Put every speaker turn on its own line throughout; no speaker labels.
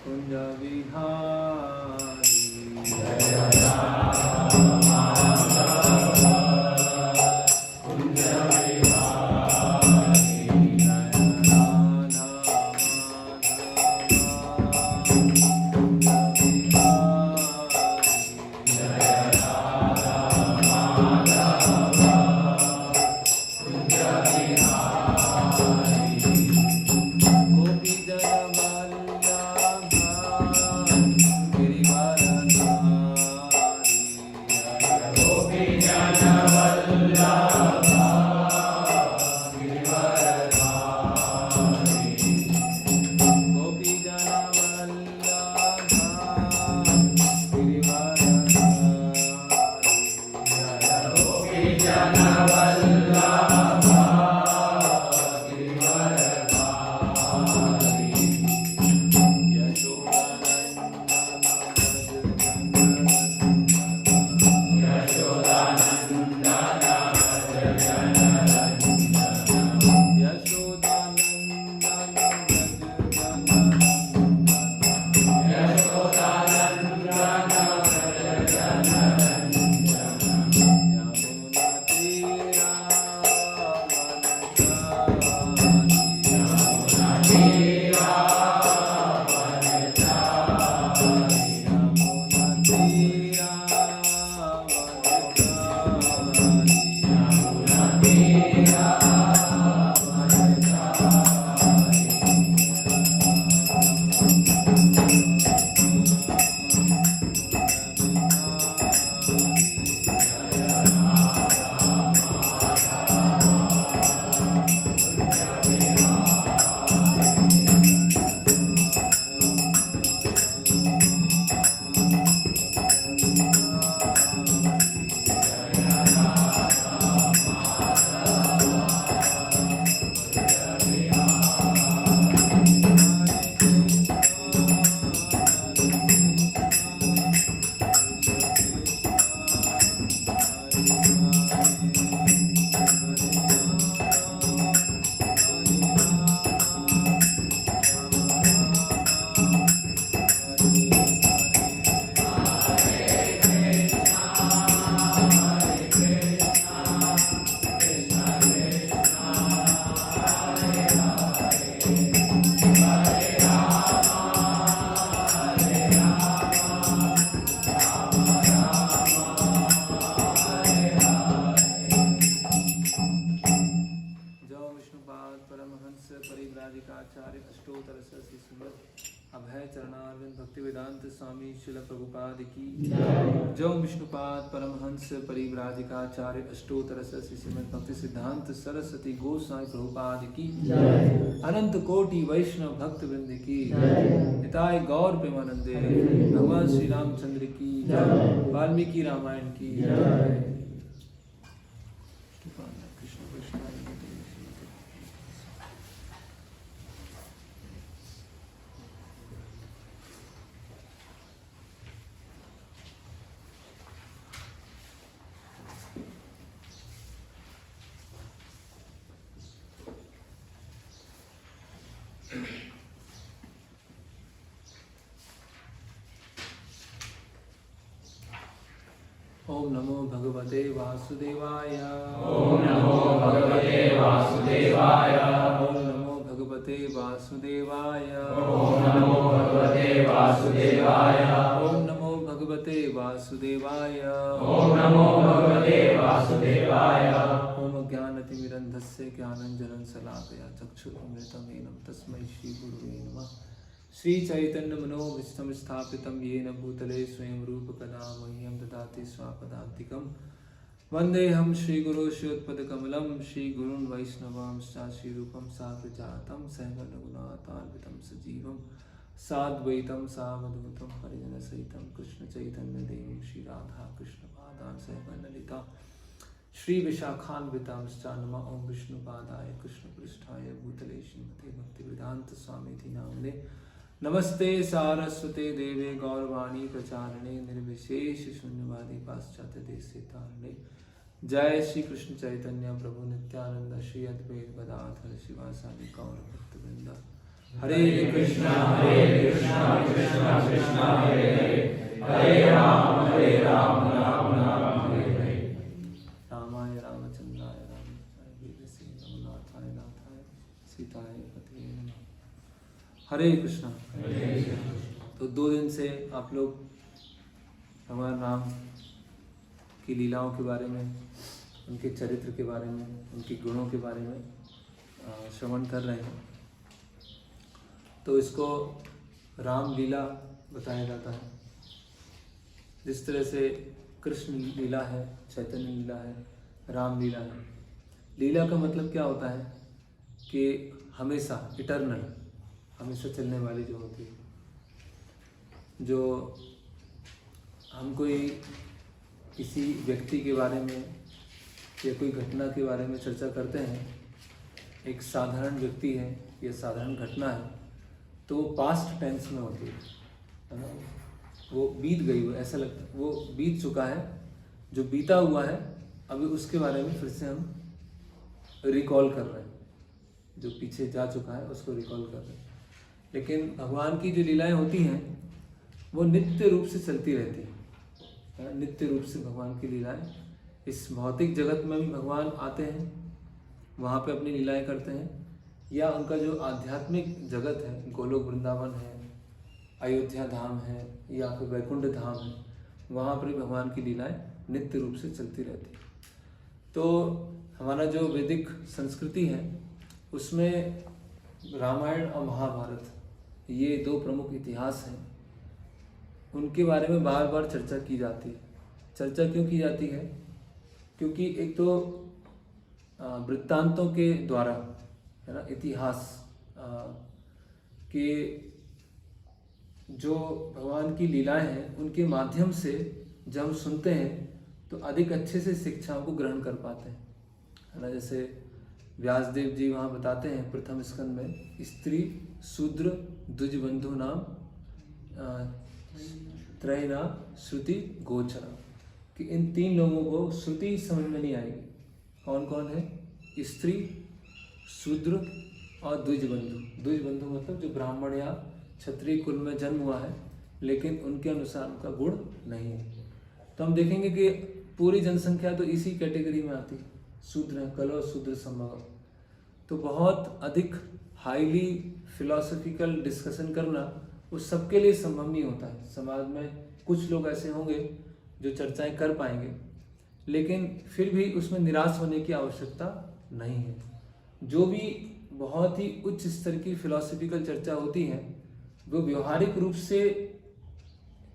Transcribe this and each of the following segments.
कुंज विहारी जय
राधा कुंज विहारी
अभय चरणारविंद भक्तिवेदांत स्वामी शिल प्रभुपाद की जो विष्णुपाद परमहंस परिव्राजिकाचार्य अष्टोत्तर सरस्वती श्रीमद् भक्ति सिद्धांत सरस्वती गोस्वामी प्रभुपाद की अनंत कोटि वैष्णव भक्त वृंद की हिताय गौर प्रेमानंदे भगवान श्री रामचंद्र की वाल्मीकि रामायण की ओम नमो भगवते वासुदेवाय
ओम नमो भगवते वासुदेवाय
ओम नमो भगवते वासुदेवाय
ओम नमो भगवते वासुदेवाय
ओम नमो भगवते वासुदेवाय
ओम नमो भगवते वासुदेवाय
ओम ज्ञानतिमिरन्धस्य ज्ञानञ्जनं शलाकया चक्षुरुन्मिलितं तस्मै श्री गुरुवे नमः श्री चैतन्य मनोभीष्टं स्थापितं येन भूतले स्वयं रूप कदा मह्यं ददाति स्वापदान्तिकं वन्देऽहं श्रीगुरो श्रीयुतपदकमलं श्रीगुरून् वैष्णवांश्च श्रीरूपं साग्रजातं सहगणरघुनाथान्वितं सजीवं साद्वैतं सावधूतं परिजनसहितं कृष्णचैतन्यदेवं श्रीराधाकृष्णपादान् सहगणललिता श्रीविशाखान्वितांश्च नमः ॐ विष्णुपादाय कृष्णपृष्ठाय भूतले श्रीमते भक्तिवेदान्तस्वामीति नाम्ने नमस्ते सारस्वते देवे गौरवाणी प्रचारणे निर्विशेष शून्यवादी पाश्चात्य देशे तारणे जय श्री कृष्ण चैतन्य प्रभु नित्यानंद श्री अद्वैत गदाधर शिवासादि गौर भक्तवृंद हरे कृष्णा कृष्ण
हरे हरे, हरे राम राम राम हरे हरे।
रामाय रामचंद्राय रामचंद्राय वेदसे रघुनाथाय नाथाय सीताय पतये नमः। हरे कृष्णा। तो 2 दिन से आप लोग भगवान राम की लीलाओं के बारे में, उनके चरित्र के बारे में, उनके गुणों के बारे में श्रवण कर रहे हैं। तो इसको राम लीला बताया जाता है। जिस तरह से कृष्ण लीला है, चैतन्य लीला है, राम लीला है। लीला का मतलब क्या होता है कि हमेशा, इटर्नल, हमेशा चलने वाली जो होती है। जो हम कोई किसी व्यक्ति के बारे में या कोई घटना के बारे में चर्चा करते हैं, एक साधारण व्यक्ति है या साधारण घटना है, तो वो पास्ट टेंस में होती है ना। वो बीत गई, वो ऐसा लगता है वो बीत चुका है। जो बीता हुआ है अभी उसके बारे में फिर से हम रिकॉल कर रहे हैं। जो पीछे जा चुका है उसको रिकॉल कर रहे हैं। लेकिन भगवान की जो लीलाएं होती हैं वो नित्य रूप से चलती रहती हैं। नित्य रूप से भगवान की लीलाएं, इस भौतिक जगत में भी भगवान आते हैं, वहाँ पे अपनी लीलाएं करते हैं, या उनका जो आध्यात्मिक जगत है, गोलोक वृंदावन है, अयोध्या धाम है, या फिर वैकुंठ धाम है, वहाँ पर भगवान की लीलाएं नित्य रूप से चलती रहती है। तो हमारा जो वैदिक संस्कृति है उसमें रामायण और महाभारत, ये 2 प्रमुख इतिहास हैं, उनके बारे में बार बार चर्चा की जाती है। चर्चा क्यों की जाती है? क्योंकि एक तो वृत्तांतों के द्वारा, है ना, इतिहास के जो भगवान की लीलाएं हैं उनके माध्यम से जब हम सुनते हैं तो अधिक अच्छे से शिक्षाओं को ग्रहण कर पाते हैं, है ना। जैसे व्यासदेव जी वहाँ बताते हैं प्रथम स्कंद में, स्त्री शूद्र द्विज बंधु नाम त्रैना श्रुति गोचर, कि इन 3 लोगों को श्रुति समझ में नहीं आएगी। कौन कौन है? स्त्री, शूद्र और द्विज बंधु। द्विज बंधु मतलब जो ब्राह्मण या क्षत्रिय कुल में जन्म हुआ है लेकिन उनके अनुसार उनका गुण नहीं है। तो हम देखेंगे कि पूरी जनसंख्या तो इसी कैटेगरी में आती है, शूद्र, कलो शूद्र संभव। तो बहुत अधिक हाईली फिलोसफिकल डिस्कशन करना उस सबके लिए संभव नहीं होता है। समाज में कुछ लोग ऐसे होंगे जो चर्चाएं कर पाएंगे, लेकिन फिर भी उसमें निराश होने की आवश्यकता नहीं है। जो भी बहुत ही उच्च स्तर की फिलोसफिकल चर्चा होती है वो व्यवहारिक रूप से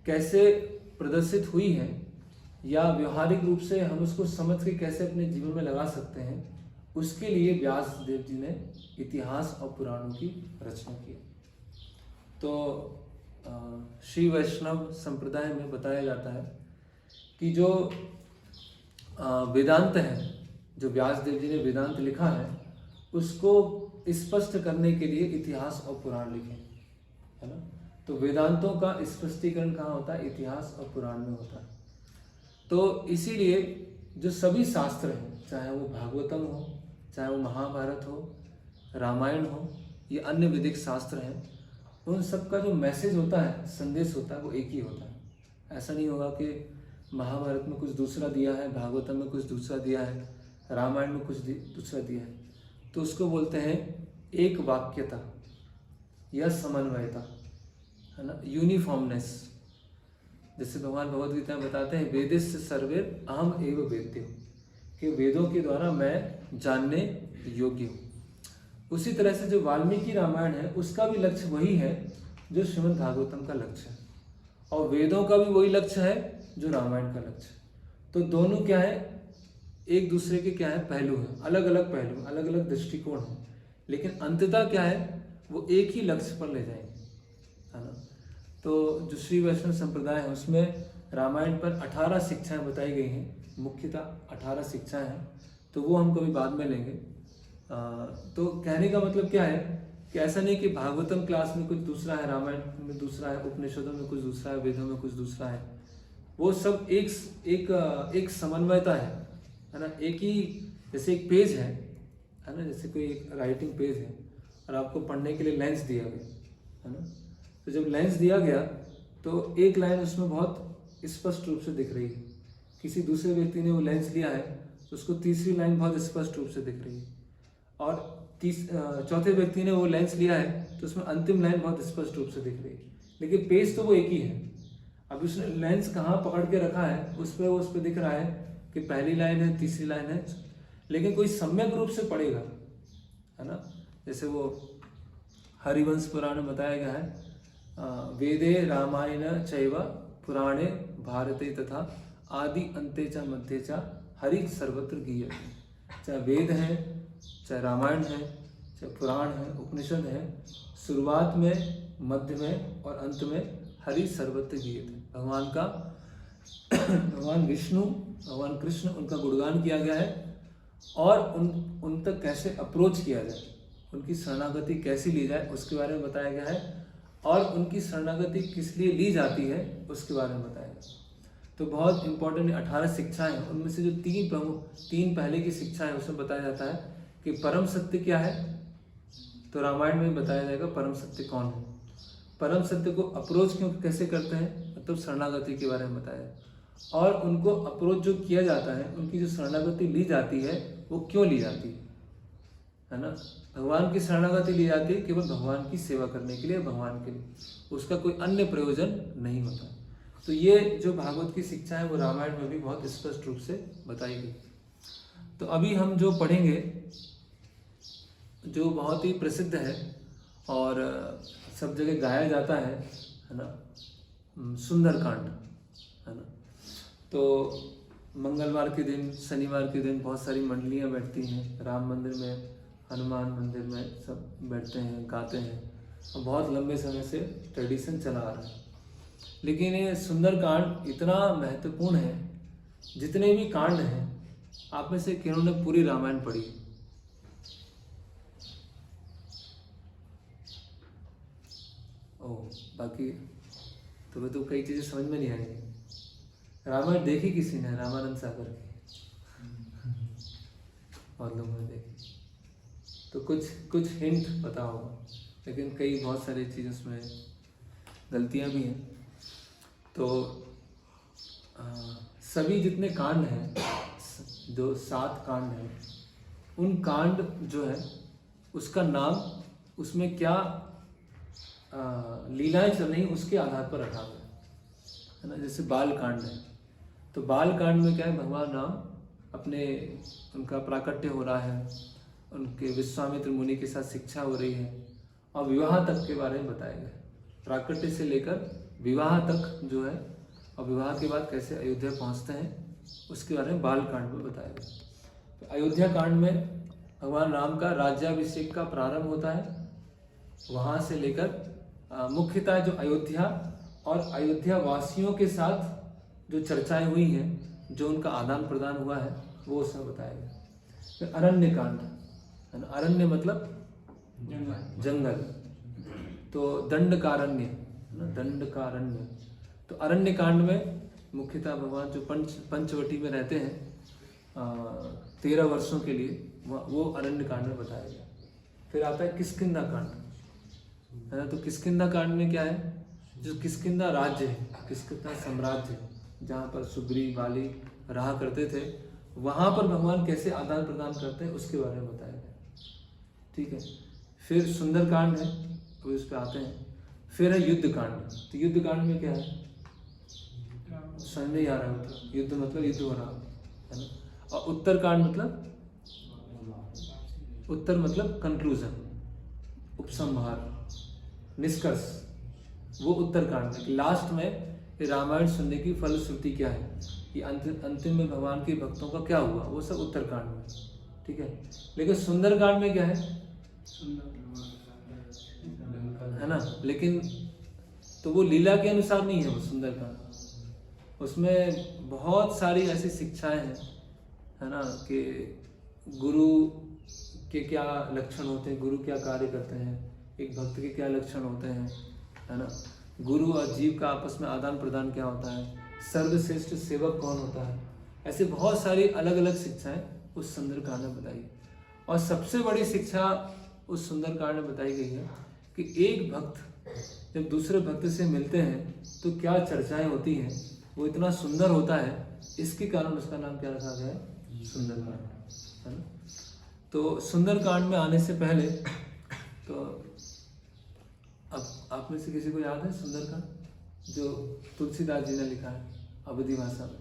कैसे प्रदर्शित हुई है या व्यवहारिक रूप से हम उसको समझ के कैसे अपने जीवन में लगा सकते हैं, उसके लिए व्यास देव जी ने इतिहास और पुराणों की रचना की। तो श्री वैष्णव संप्रदाय में बताया जाता है कि जो वेदांत है, जो व्यास देव जी ने वेदांत लिखा है, उसको स्पष्ट करने के लिए इतिहास और पुराण लिखे, है ना। तो वेदांतों का स्पष्टीकरण कहाँ होता है? इतिहास और पुराण में होता है। तो इसीलिए जो सभी शास्त्र हैं, चाहे वो भागवतम हो, चाहे वो महाभारत हो, रामायण हो, ये अन्य वैदिक शास्त्र हैं, उन सब का जो मैसेज होता है, संदेश होता है, वो एक ही होता है। ऐसा नहीं होगा कि महाभारत में कुछ दूसरा दिया है, भागवतम में कुछ दूसरा दिया है, रामायण में कुछ दूसरा दिया है। तो उसको बोलते हैं एक वाक्यता या समन्वयता, है ना, यूनिफॉर्मनेस। जैसे भगवान भगवद गीता में बताते हैं वेदस्य सर्वे अहम एव वेद्यो, कि वेदों के द्वारा मैं जानने योग्य हूँ। उसी तरह से जो वाल्मीकि रामायण है उसका भी लक्ष्य वही है जो श्रीमद् भागवतम का लक्ष्य है, और वेदों का भी वही लक्ष्य है जो रामायण का लक्ष्य है। तो दोनों क्या है? एक दूसरे के क्या है? पहलू हैं, अलग अलग पहलू, अलग अलग दृष्टिकोण हैं, लेकिन अंततः क्या है? वो एक ही लक्ष्य पर ले जाएंगे, है ना। तो जो श्री वैष्णव संप्रदाय है उसमें रामायण पर 18 शिक्षाएं बताई गई हैं, मुख्यतः 18 शिक्षाएं हैं, तो वो हम कभी बाद में लेंगे। तो कहने का मतलब क्या है कि ऐसा नहीं कि भागवतम क्लास में कुछ दूसरा है, रामायण में दूसरा है, उपनिषदों में कुछ दूसरा है, वेदों में कुछ दूसरा है। वो सब एक समन्वयता है ना। एक ही, जैसे एक पेज है ना, जैसे कोई एक राइटिंग पेज है और आपको पढ़ने के लिए लेंस दिया गया, है ना। तो जब लेंस दिया गया तो एक लाइन उसमें बहुत स्पष्ट रूप से दिख रही है, किसी दूसरे व्यक्ति ने वो लेंस लिया है तो उसको तीसरी लाइन बहुत स्पष्ट रूप से दिख रही है, और चौथे व्यक्ति ने वो लेंस लिया है तो उसमें अंतिम लाइन बहुत स्पष्ट रूप से दिख रही है, लेकिन पेज तो वो एक ही है। अब उसने लेंस कहाँ पकड़ के रखा है उस पर दिख रहा है कि पहली लाइन है, तीसरी लाइन है, लेकिन कोई सम्यक रूप से पढ़ेगा, है ना। जैसे वो हरिवंश पुराण में बताया गया है, वेदे रामायण चैव पुराणे भारते तथा आदि अंते च मध्य च हरि सर्वत्र गीयते। चाहे वेद है, चाहे रामायण है, चाहे पुराण है, उपनिषद है, शुरुआत में, मध्य में और अंत में हरि सर्वत्र गीयते। भगवान का भगवान विष्णु, भगवान कृष्ण, उनका गुणगान किया गया है, और उन तक कैसे अप्रोच किया जाए, उनकी शरणागति कैसी ली जाए उसके बारे में बताया गया है, और उनकी शरणागति किस लिए ली जाती है उसके बारे में बताया गया। तो बहुत इंपॉर्टेंट 18 शिक्षाएं हैं, उनमें से जो तीन पहले की शिक्षा है उसमें बताया जाता है कि परम सत्य क्या है। तो रामायण में बताया जाएगा परम सत्य कौन है, परम सत्य को अप्रोच कैसे करते हैं, मतलब शरणागति के बारे में बताया, और उनको अप्रोच जो किया जाता है, उनकी जो शरणागति ली जाती है वो क्यों ली जाती है ना। भगवान की शरणागति ली जाती है केवल भगवान की सेवा करने के लिए, भगवान के लिए, उसका कोई अन्य प्रयोजन नहीं होता। तो ये जो भागवत की शिक्षा है वो रामायण में भी बहुत स्पष्ट रूप से बताई गई। तो अभी हम जो पढ़ेंगे, जो बहुत ही प्रसिद्ध है और सब जगह गाया जाता है ना, सुंदरकांड, है ना। तो मंगलवार के दिन, शनिवार के दिन बहुत सारी मंडलियाँ बैठती हैं, राम मंदिर में, हनुमान मंदिर में, सब बैठते हैं, गाते हैं, और बहुत लंबे समय से ट्रेडिशन चला आ रहा है। लेकिन ये सुंदरकांड इतना महत्वपूर्ण है, जितने भी कांड हैं, आप में से किन्होंने पूरी रामायण पढ़ी? बाकी तो कई चीजें समझ में नहीं आएंगी। रामायण देखी किसी ने? रामानंद सागर की बहुत लोगों ने देखी, तो कुछ हिंट पता होगा, लेकिन कई बहुत सारी चीज़ उसमें गलतियां भी हैं। तो सभी जितने कांड हैं, जो 7 कांड हैं, उन कांड जो है उसका नाम, उसमें क्या लीलाएं चल रही उसके आधार पर रखा गया है ना। जैसे बाल कांड है, तो बाल कांड में क्या है, भगवान राम उनका प्राकट्य हो रहा है, उनके विश्वामित्र मुनि के साथ शिक्षा हो रही है, और विवाह तक के बारे में बताया गया है। प्राकट्य से लेकर विवाह तक जो है, और विवाह के बाद कैसे अयोध्या पहुंचते हैं उसके बारे में बाल कांड में बताया गया। तो अयोध्या कांड में भगवान राम का राज्याभिषेक का प्रारंभ होता है, वहाँ से लेकर मुख्यतः जो अयोध्या और अयोध्या वासियों के साथ जो चर्चाएं हुई हैं, जो उनका आदान प्रदान हुआ है, वो उसमें बताया गया। फिर अरण्य कांड, अरण्य मतलब जंगल, तो दंडकारण्य, दंडकारण्य। तो अरण्य कांड में मुख्यतः भगवान जो पंचवटी में रहते हैं 13 वर्षों के लिए, वो अरण्य कांड में बताया गया। फिर आता है किष्किंधा कांड, है ना। तो किष्किंधा कांड में क्या है, जो किष्किंधा राज्य है, किष्किंधा साम्राज्य, जहाँ पर सुग्रीव वाली रहा करते थे, वहाँ पर भगवान कैसे आदान प्रदान करते हैं उसके बारे में बताया गया। ठीक है। फिर सुंदरकांड है, तो इस पे आते हैं। फिर है युद्ध कांड। तो युद्ध कांड में क्या है, समझ नहीं आ रहा है, मतलब युद्ध मतलब युद्ध हो रहा है ना। और उत्तर कांड मतलब, उत्तर मतलब कंक्लूजन, उपसंहार, निष्कर्ष, वो उत्तर कांड में। लास्ट में रामायण सुनने की फलश्रुति क्या है, कि अंतिम में भगवान के भक्तों का क्या हुआ, वो सब उत्तर कांड में। ठीक है। लेकिन सुंदर कांड में क्या है ना, लेकिन तो वो लीला के अनुसार नहीं है वो सुंदर कांड। उसमें बहुत सारी ऐसी शिक्षाएं हैं, है ना, कि गुरु के क्या लक्षण होते हैं, गुरु क्या कार्य करते हैं, एक भक्त के क्या लक्षण होते हैं, है ना, गुरु और जीव का आपस में आदान प्रदान क्या होता है, सर्वश्रेष्ठ सेवक कौन होता है। ऐसे बहुत सारी अलग अलग शिक्षाएं उस सुंदरकांड में बताई। और सबसे बड़ी शिक्षा उस सुंदरकांड में बताई गई है कि एक भक्त जब दूसरे भक्त से मिलते हैं तो क्या चर्चाएं होती हैं, वो इतना सुंदर होता है, इसके कारण उसका नाम क्या रखा गया है, सुंदरकांड, है ना। तो सुंदरकांड में आने से पहले तो अब आप में से किसी को याद है सुंदरकांड, जो तुलसीदास जी ने लिखा है अवधी भाषा में?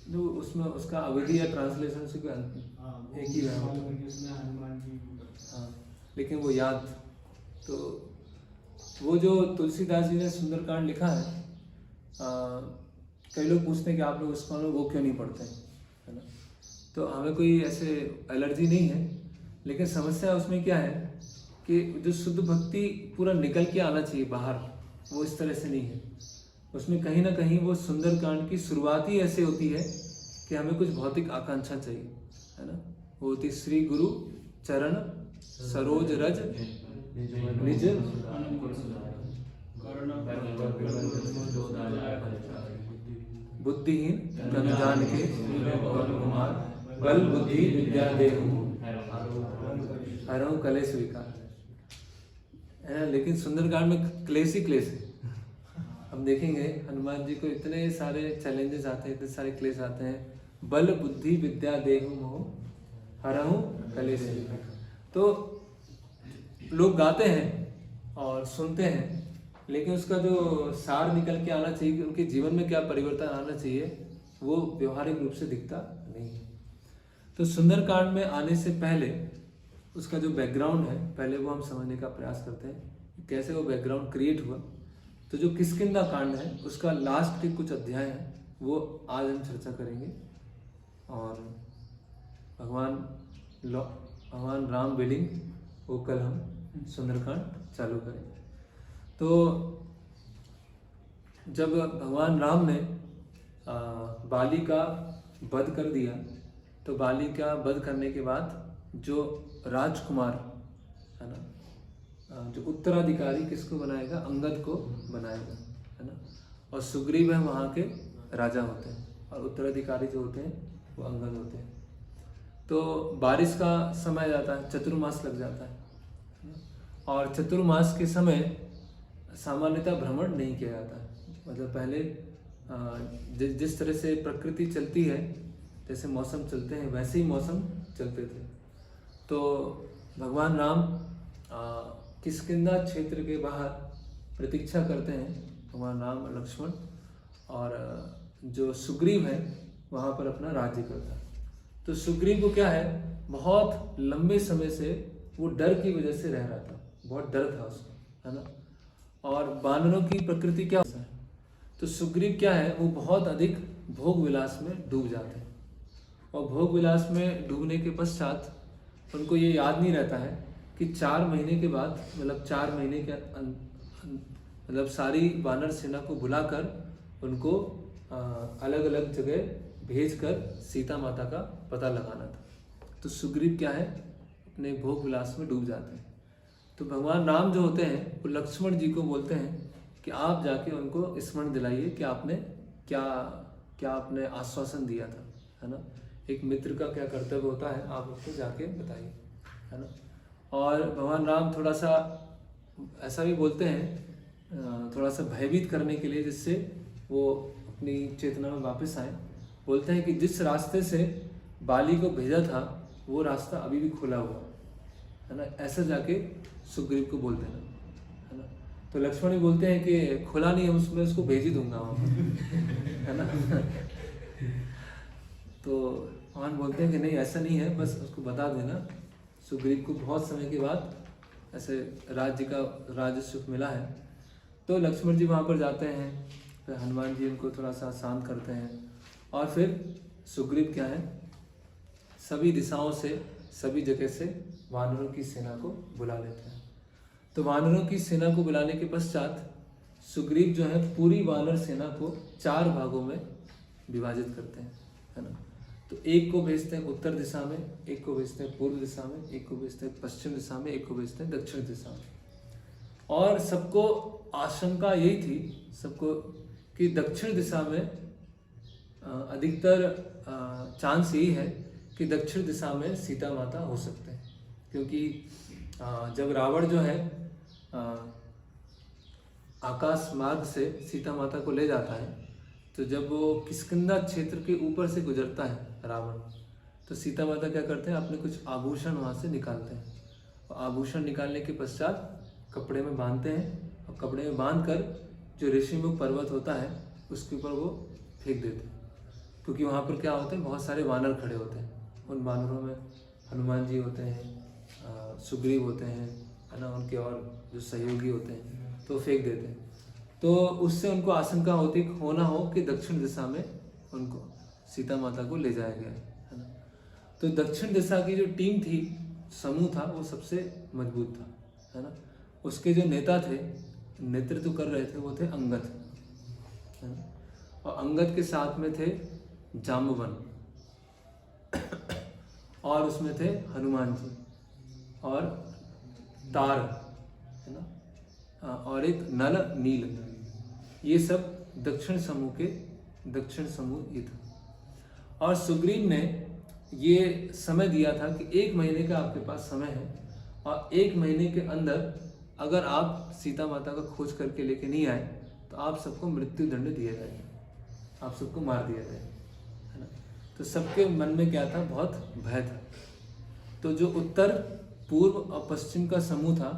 जो उसमें उसका अवधि या ट्रांसलेशन से कोई एक ही है, हाँ, लेकिन वो याद, तो वो जो तुलसीदास जी ने सुंदरकांड लिखा है, कई लोग पूछते हैं कि आप लोग उसको वो क्यों नहीं पढ़ते हैं, है ना। तो हमें कोई ऐसे एलर्जी नहीं है, लेकिन समस्या उसमें क्या है कि जो शुद्ध भक्ति पूरा निकल के आना चाहिए बाहर, वो इस तरह से नहीं है। उसमें कहीं ना कहीं वो सुंदरकांड की शुरुआत ही ऐसे होती है कि हमें कुछ भौतिक आकांक्षा चाहिए, है ना। वो होती श्री गुरु चरण सरोज रज निज बुद्धिहीन तन जान के कुमार बल बुद्धि विद्या देहु हरहु कलेश विकार, है ना। लेकिन सुंदरकांड में क्लेश ही क्लेश है। हम देखेंगे हनुमान जी को इतने सारे चैलेंजेस आते हैं, इतने सारे क्लेश आते हैं, बल बुद्धि विद्या देहु मोह हरहु कलेश विकार। तो लोग गाते हैं और सुनते हैं, लेकिन उसका जो सार निकल के आना चाहिए कि उनके जीवन में क्या परिवर्तन आना चाहिए, वो व्यवहारिक रूप से दिखता नहीं है। तो सुंदरकांड में आने से पहले उसका जो बैकग्राउंड है, पहले वो हम समझने का प्रयास करते हैं कैसे वो बैकग्राउंड क्रिएट हुआ। तो जो किष्किंधा कांड है उसका लास्ट के कुछ अध्याय है, वो आज हम चर्चा करेंगे, और भगवान राम विलिंग वो कल हम सुंदरकांड चालू करेंगे। तो जब भगवान राम ने बाली का वध कर दिया, तो बाली का वध करने के बाद जो राजकुमार है ना, जो उत्तराधिकारी किसको बनाएगा, अंगद को बनाएगा, है ना। और सुग्रीव है वहाँ के राजा होते हैं, और उत्तराधिकारी जो होते हैं वो अंगद होते हैं। तो बारिश का समय जाता है, चतुर्मास लग जाता है, और चतुर्मास के समय सामान्यतः भ्रमण नहीं किया जाता है। मतलब पहले जिस तरह से प्रकृति चलती है, जैसे मौसम चलते हैं वैसे ही मौसम चलते थे। तो भगवान राम किष्किंधा क्षेत्र के बाहर प्रतीक्षा करते हैं, भगवान राम और लक्ष्मण, और जो सुग्रीव है वहाँ पर अपना राज्य करता है। तो सुग्रीव को क्या है, बहुत लंबे समय से वो डर की वजह से रह रहा था, बहुत डर था उसको, है ना। और वानरों की प्रकृति क्या है, तो सुग्रीव क्या है, वो बहुत अधिक भोग विलास में डूब जाते हैं, और भोग विलास में डूबने के पश्चात उनको ये याद नहीं रहता है कि 4 महीने के बाद, मतलब 4 महीने के मतलब सारी वानर सेना को बुलाकर उनको अलग अलग जगह भेजकर सीता माता का पता लगाना था। तो सुग्रीव क्या है, अपने भोग विलास में डूब जाते हैं। तो भगवान राम जो होते हैं वो लक्ष्मण जी को बोलते हैं कि आप जाके उनको स्मरण दिलाइए कि आपने क्या आपने आश्वासन दिया था, है ना। एक मित्र का क्या कर्तव्य होता है, आप उसको जाके बताइए, है ना। और भगवान राम थोड़ा सा ऐसा भी बोलते हैं, थोड़ा सा भयभीत करने के लिए, जिससे वो अपनी चेतना में वापस आए। बोलते हैं कि जिस रास्ते से बाली को भेजा था वो रास्ता अभी भी खुला हुआ है ना, ऐसा जाके सुग्रीव को बोल देना, है ना। तो लक्ष्मण भी बोलते हैं कि खुला नहीं है, उसमें उसको भेज ही दूंगा है ना। तो भगवान बोलते हैं कि नहीं, ऐसा नहीं है, बस उसको बता देना। सुग्रीव को बहुत समय के बाद ऐसे राज्य सुख मिला है। तो लक्ष्मण जी वहाँ पर जाते हैं, फिर हनुमान जी उनको थोड़ा सा शांत करते हैं, और फिर सुग्रीव क्या है, सभी दिशाओं से, सभी जगह से वानरों की सेना को बुला लेते हैं। तो वानरों की सेना को बुलाने के पश्चात सुग्रीव जो है पूरी वानर सेना को 4 भागों में विभाजित करते हैं, है ना। तो एक को भेजते हैं उत्तर दिशा में, एक को भेजते हैं पूर्व दिशा में, एक को भेजते हैं पश्चिम दिशा में, एक को भेजते हैं दक्षिण दिशा में। और सबको आशंका यही थी सबको कि दक्षिण दिशा में अधिकतर चांस यही है कि दक्षिण दिशा में सीता माता हो सकते हैं, क्योंकि जब रावण जो है आकाश मार्ग से सीता माता को ले जाता है, तो जब वो किष्किंधा क्षेत्र के ऊपर से गुजरता है रावण, तो सीता माता क्या करते हैं, अपने कुछ आभूषण वहाँ से निकालते हैं, और आभूषण निकालने के पश्चात कपड़े में बांधते हैं, और कपड़े में बांध कर जो ऋषिमुख पर्वत होता है उसके ऊपर वो फेंक देते हैं, क्योंकि वहाँ पर क्या होते हैं, बहुत सारे वानर खड़े होते हैं। उन वानरों में हनुमान जी होते हैं, सुग्रीव होते हैं, है ना, उनके और जो सहयोगी होते हैं, तो फेंक देते हैं। तो उससे उनको आशंका होती होना हो कि दक्षिण दिशा में उनको सीता माता को ले जाया गया है ना। तो दक्षिण दिशा की जो टीम थी, समूह था, वो सबसे मजबूत था, है ना। उसके जो नेता थे, नेतृत्व कर रहे थे, वो थे अंगद, है ना, और अंगद के साथ में थे जाम्बवन, और उसमें थे हनुमान जी और तार, है ना, और एक नल नील। ये सब दक्षिण समूह ये था। और सुग्रीव ने ये समय दिया था कि 1 महीने का आपके पास समय है, और 1 महीने के अंदर अगर आप सीता माता का खोज करके लेके नहीं आए तो आप सबको मृत्यु दंड दिया जाएगा, आप सबको मार दिया जाएगा, है ना। तो सबके मन में क्या था, बहुत भय था। तो जो उत्तर, पूर्व और पश्चिम का समूह था,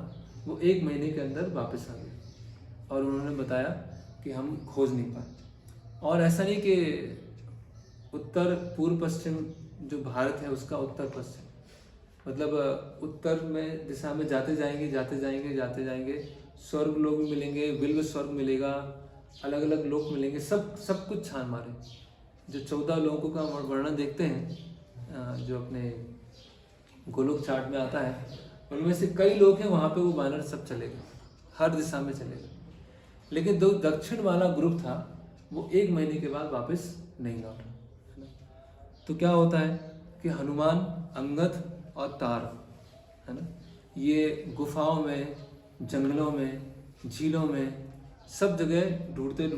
वो 1 महीने के अंदर वापस आ गए, और उन्होंने बताया कि हम खोज नहीं पाए। और ऐसा नहीं कि उत्तर पूर्व पश्चिम जो भारत है उसका उत्तर पश्चिम, मतलब उत्तर में दिशा में जाते जाएंगे स्वर्ग लोग मिलेंगे, बिल्व स्वर्ग मिलेगा, अलग अलग लोक मिलेंगे, सब कुछ छान मारे। जो 14 लोगों का वर्णन देखते हैं जो अपने गोलोक चार्ट में आता है, उनमें से कई लोग हैं वहाँ पे वो वानर सब चलेगा, हर दिशा में चलेगा। लेकिन जो दक्षिण वाला ग्रुप था वो 1 महीने के बाद वापस नहीं लौटा, है ना। तो क्या होता है कि हनुमान, अंगद और तार, है ना, ये गुफाओं में, जंगलों में, झीलों में, सब जगह ढूंढते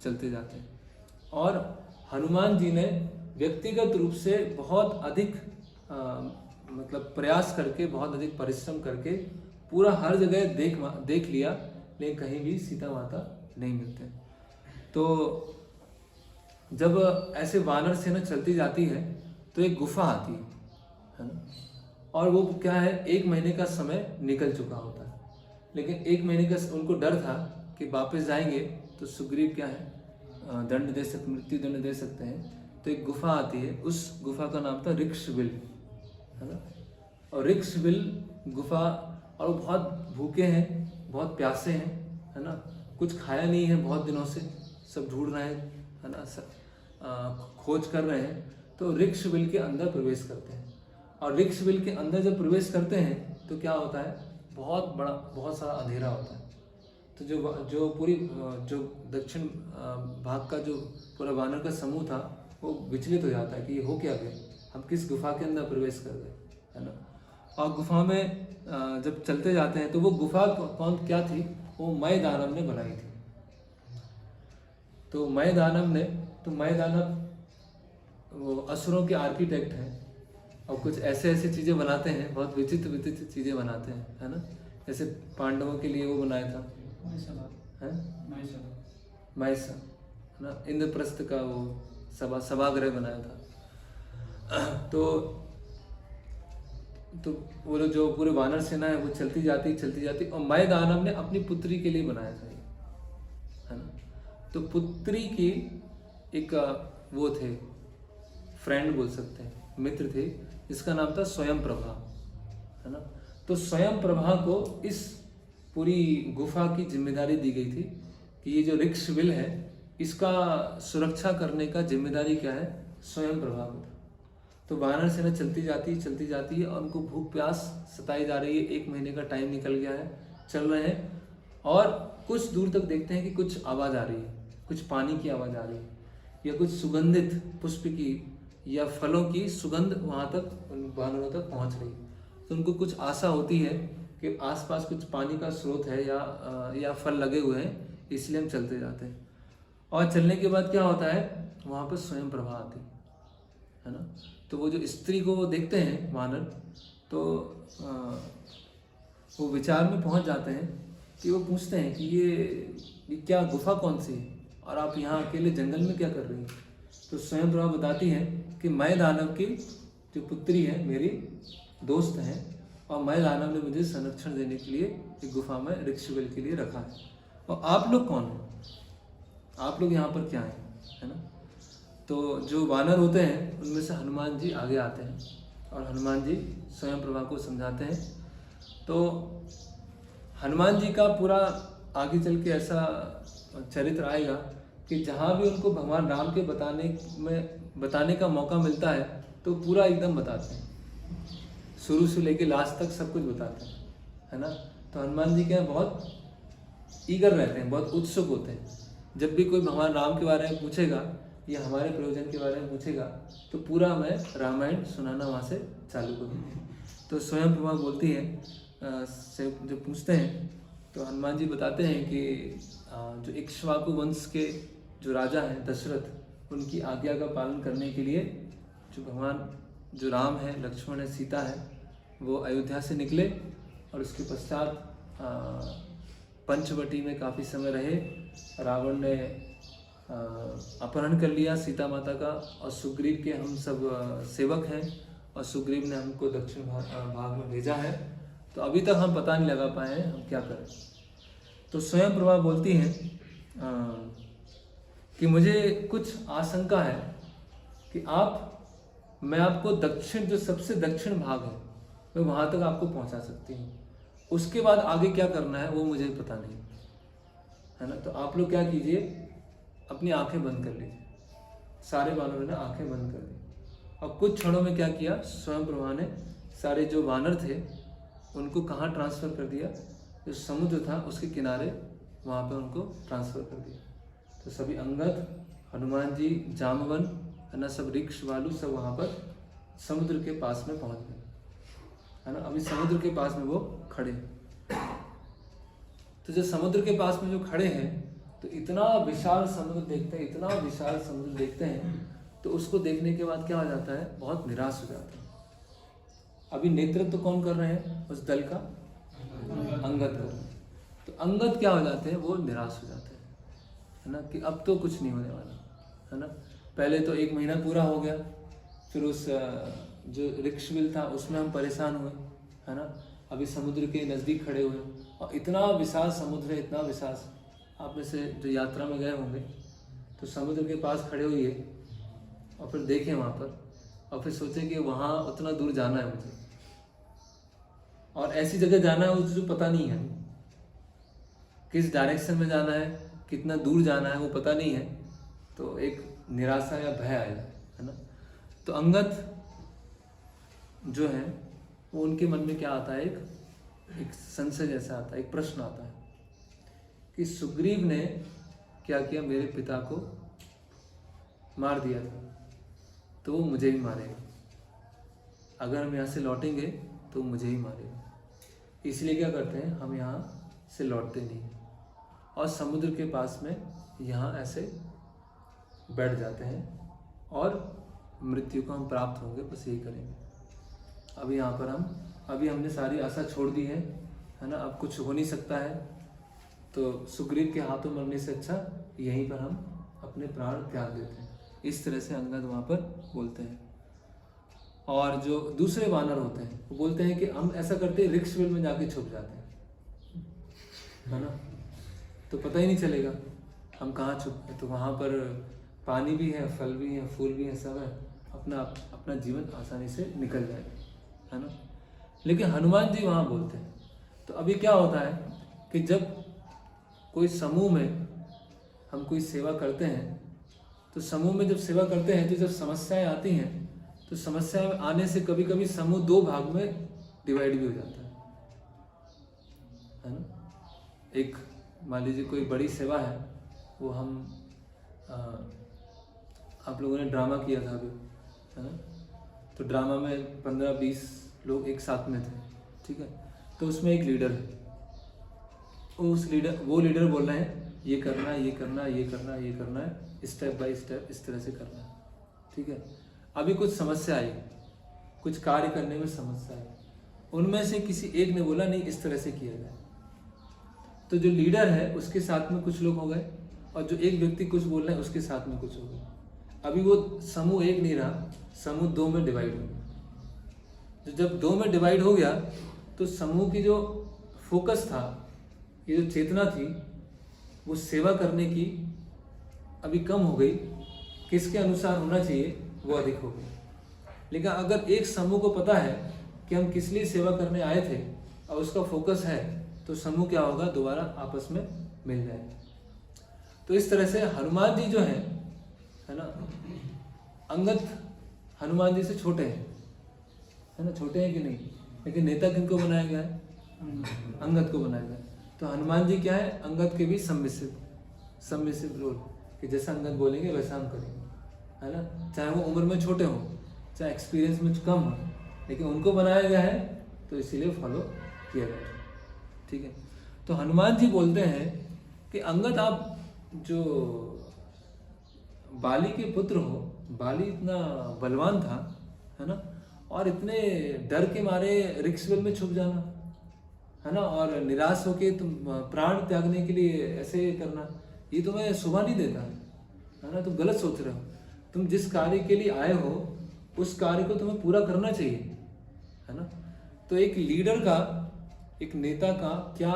चलते जाते हैं। और हनुमान जी ने व्यक्तिगत रूप से बहुत अधिक मतलब प्रयास करके, बहुत अधिक परिश्रम करके पूरा हर जगह देख लिया, लेकिन कहीं भी सीता माता नहीं मिलते। तो जब ऐसे वानर सेना चलती जाती है तो एक गुफा आती है ना, और वो क्या है, 1 महीने का समय निकल चुका होता है, लेकिन 1 महीने का उनको डर था कि वापस जाएंगे तो सुग्रीव क्या है, मृत्यु दंड दे सकते हैं। तो एक गुफा आती है, उस गुफा का नाम था ऋक्षबिल, है ना। और ऋक्षबिल गुफा, और वो बहुत भूखे हैं, बहुत प्यासे हैं, है ना, कुछ खाया नहीं है बहुत दिनों से, सब ढूंढ रहे हैं, है ना, सब खोज कर रहे हैं। तो ऋक्षबिल के अंदर प्रवेश करते हैं, और ऋक्षबिल के अंदर जब प्रवेश करते हैं तो क्या होता है, बहुत सारा अंधेरा होता है। तो जो पूरी जो दक्षिण भाग का जो पूरा वानर का समूह था वो विचलित हो जाता है कि ये हो क्या गया, हम किस गुफा के अंदर प्रवेश कर गए, है ना। और गुफा में जब चलते जाते हैं तो वो गुफा क्या थी, वो मय दानव ने बनाई थी। तो मय दानव वो असुरों के आर्किटेक्ट हैं, और कुछ ऐसे चीज़ें बनाते हैं, बहुत विचित्र चीज़ें बनाते हैं, है ना। जैसे पांडवों के लिए वो बनाया था मायसा, है ना, इंद्रप्रस्थ का वो सभागृह बनाया था। तो वो लोग जो पूरे वानर सेना है वो चलती जाती, और मय दानव ने अपनी पुत्री के लिए बनाया था, है ना। तो पुत्री की एक वो थे, फ्रेंड बोल सकते हैं, मित्र थे, जिसका नाम था स्वयं प्रभा, है ना। तो स्वयं प्रभा को इस पूरी गुफा की जिम्मेदारी दी गई थी कि ये जो ऋक्षबिल है इसका सुरक्षा करने का जिम्मेदारी क्या है, स्वयं प्रभा को था। तो वानर सेना चलती जाती है, और उनको भूख प्यास सताई जा रही है, 1 महीने का टाइम निकल गया है, चल रहे हैं, और कुछ दूर तक देखते हैं कि कुछ आवाज़ आ रही है, कुछ पानी की आवाज़ आ रही है, या कुछ सुगंधित पुष्प की या फलों की सुगंध वहाँ तक उन वानरों तक पहुँच रही है। तो उनको कुछ आशा होती है कि आसपास कुछ पानी का स्रोत है या फल लगे हुए हैं, इसलिए हम चलते जाते हैं। और चलने के बाद क्या होता है, वहाँ पर स्वयं प्रभा आती है ना। तो वो जो स्त्री को वो देखते हैं वानर, तो वो विचार में पहुंच जाते हैं कि वो पूछते हैं कि ये क्या गुफा कौन सी है और आप यहाँ अकेले जंगल में क्या कर रही हैं। तो स्वयं प्रभा बताती हैं कि मैं दानव की जो पुत्री है, मेरी दोस्त हैं, और मैं दानव ने मुझे संरक्षण देने के लिए एक गुफा में ऋक्षवेल के लिए रखा है। और आप लोग कौन हैं, आप लोग यहाँ पर क्या हैं, है ना। तो जो वानर होते हैं उनमें से हनुमान जी आगे आते हैं और हनुमान जी स्वयं प्रभा को समझाते हैं। तो हनुमान जी का पूरा आगे चल के ऐसा चरित्र आएगा कि जहाँ भी उनको भगवान राम के बताने का मौका मिलता है तो पूरा एकदम बताते हैं, शुरू से लेके लास्ट तक सब कुछ बताते हैं, है ना। तो हनुमान जी क्या है, बहुत ईगर रहते हैं, बहुत उत्सुक होते हैं। जब भी कोई भगवान राम के बारे में पूछेगा या हमारे प्रयोजन के बारे में पूछेगा तो पूरा मैं रामायण सुनाना वहाँ से चालू करूँगी। तो स्वयं प्रभा बोलती है, से जो पूछते हैं तो हनुमान जी बताते हैं कि जो इक्ष्वाकु वंश के जो राजा हैं दशरथ, उनकी आज्ञा का पालन करने के लिए जो भगवान जो राम है, लक्ष्मण है, सीता है, वो अयोध्या से निकले और उसके पश्चात पंचवटी में काफ़ी समय रहे। रावण ने अपहरण कर लिया सीता माता का, और सुग्रीव के हम सब सेवक हैं और सुग्रीव ने हमको दक्षिण भाग में भेजा है। तो अभी तक हम पता नहीं लगा पाए हैं हम क्या करें। तो स्वयं प्रभा बोलती हैं कि मुझे कुछ आशंका है कि मैं आपको दक्षिण, जो सबसे दक्षिण भाग है, मैं वहाँ तक आपको पहुँचा सकती हूँ। उसके बाद आगे क्या करना है वो मुझे पता नहीं, है ना। तो आप लोग क्या कीजिए, अपनी आंखें बंद कर लीजिए। सारे वानरों ने आंखें बंद कर दी और कुछ क्षणों में क्या किया, स्वयं प्रभा ने सारे जो वानर थे उनको कहाँ ट्रांसफ़र कर दिया, जो समुद्र था उसके किनारे, वहाँ पे उनको ट्रांसफ़र कर दिया। तो सभी अंगद, हनुमान जी, जामवन, है ना, सब ऋक्ष वालू सब वहाँ पर समुद्र के पास में पहुँच गए, है ना। अभी समुद्र के पास में वो खड़े। तो जो समुद्र के पास में जो खड़े हैं तो इतना विशाल समुद्र देखते हैं, इतना विशाल समुद्र देखते हैं, तो उसको देखने के बाद क्या हो जाता है, बहुत निराश हो जाता है। अभी नेतृत्व तो कौन कर रहे हैं उस दल का, अंगद कर रहे हैं। तो अंगद क्या हो जाते हैं, वो निराश हो जाते हैं, है ना, कि अब तो कुछ नहीं होने वाला, है ना। पहले तो 1 महीना पूरा हो गया, फिर उस जो ऋक्षविल था उसमें हम परेशान हुए, है ना। अभी समुद्र के नज़दीक खड़े हुए और इतना विशाल समुद्र है, इतना विशाल। आप में से जो यात्रा में गए होंगे तो समुद्र के पास खड़े हुए और फिर देखें वहाँ पर और फिर सोचें कि वहाँ उतना दूर जाना है मुझे, और ऐसी जगह जाना है जो पता नहीं है, किस डायरेक्शन में जाना है, कितना दूर जाना है वो पता नहीं है। तो एक निराशा या भय आएगा, है ना। तो अंगद जो है वो उनके मन में क्या आता है, एक संशय जैसा आता है, एक प्रश्न आता है कि सुग्रीव ने क्या किया, मेरे पिता को मार दिया था तो वो मुझे ही मारेगा, अगर हम यहाँ से लौटेंगे तो मुझे ही मारेगा। इसलिए क्या करते हैं, हम यहाँ से लौटते नहीं और समुद्र के पास में यहाँ ऐसे बैठ जाते हैं और मृत्यु को हम प्राप्त होंगे, बस यही करेंगे। अभी यहाँ पर अभी हमने सारी आशा छोड़ दी है ना, अब कुछ हो नहीं सकता है, तो सुग्रीव के हाथों मरने से अच्छा यहीं पर हम अपने प्राण त्याग देते हैं। इस तरह से अंगद वहाँ पर बोलते हैं। और जो दूसरे वानर होते हैं वो बोलते हैं कि हम ऐसा करते हैं, ऋक्षवेल में जाके छुप जाते हैं, है ना, तो पता ही नहीं चलेगा हम कहाँ छुप हैं। तो वहाँ पर पानी भी है, फल भी है, फूल भी है, सब है, अपना जीवन आसानी से निकल जाएगा, है ना। लेकिन हनुमान जी वहाँ बोलते हैं। तो अभी क्या होता है कि जब कोई समूह में हम कोई सेवा करते हैं, तो समूह में जब सेवा करते हैं तो जब समस्याएं आती हैं तो समस्या में आने से कभी कभी समूह 2 भाग में डिवाइड भी हो जाता है ना। एक मान लीजिए कोई बड़ी सेवा है, वो हम आप लोगों ने ड्रामा किया था अभी, है ना, तो ड्रामा में 15-20 लोग एक साथ में थे, ठीक है। तो उसमें एक लीडर है, वो लीडर बोल रहे हैं ये करना है, ये करना है, ये करना है, ये करना है, स्टेप बाय स्टेप इस तरह से करना है, ठीक है। अभी कुछ समस्या आई, कुछ कार्य करने में समस्या आई, उनमें से किसी एक ने बोला नहीं इस तरह से किया जाए, तो जो लीडर है उसके साथ में कुछ लोग हो गए और जो एक व्यक्ति कुछ बोल रहा है उसके साथ में कुछ हो गए। अभी वो समूह एक नहीं रहा, समूह दो में डिवाइड हो गया। तो जब दो में डिवाइड हो गया तो समूह की जो फोकस था, ये जो चेतना थी, वो सेवा करने की अभी कम हो गई, किसके अनुसार होना चाहिए वो अधिक हो गई। लेकिन अगर एक समूह को पता है कि हम किस लिए सेवा करने आए थे और उसका फोकस है, तो समूह क्या होगा, दोबारा आपस में मिल जाएगा। तो इस तरह से हनुमान जी जो है ना, अंगद हनुमान जी से छोटे हैं, है ना, छोटे हैं कि नहीं, लेकिन नेता किनको बनाया गया है, अंगद को बनाया गया है। तो हनुमान जी क्या है, अंगद के भी सबमिसिव रोल, कि जैसा अंगद बोलेंगे वैसा हम करेंगे, है ना, चाहे वो उम्र में छोटे हों, चाहे एक्सपीरियंस में कम हो, लेकिन उनको बनाया गया है तो इसीलिए फॉलो किया गया। ठीक है, तो हनुमान जी बोलते हैं कि अंगद आप जो बाली के पुत्र हो, बाली इतना बलवान था, है ना, और इतने डर के मारे रिक्सवेल में छुप जाना, है ना, और निराश होके तुम प्राण त्यागने के लिए ऐसे करना, ये तुम्हें शोभा नहीं देता, है ना, तुम गलत सोच रहे हो। तुम जिस कार्य के लिए आए हो उस कार्य को तुम्हें पूरा करना चाहिए, है ना। तो एक लीडर का, एक नेता का क्या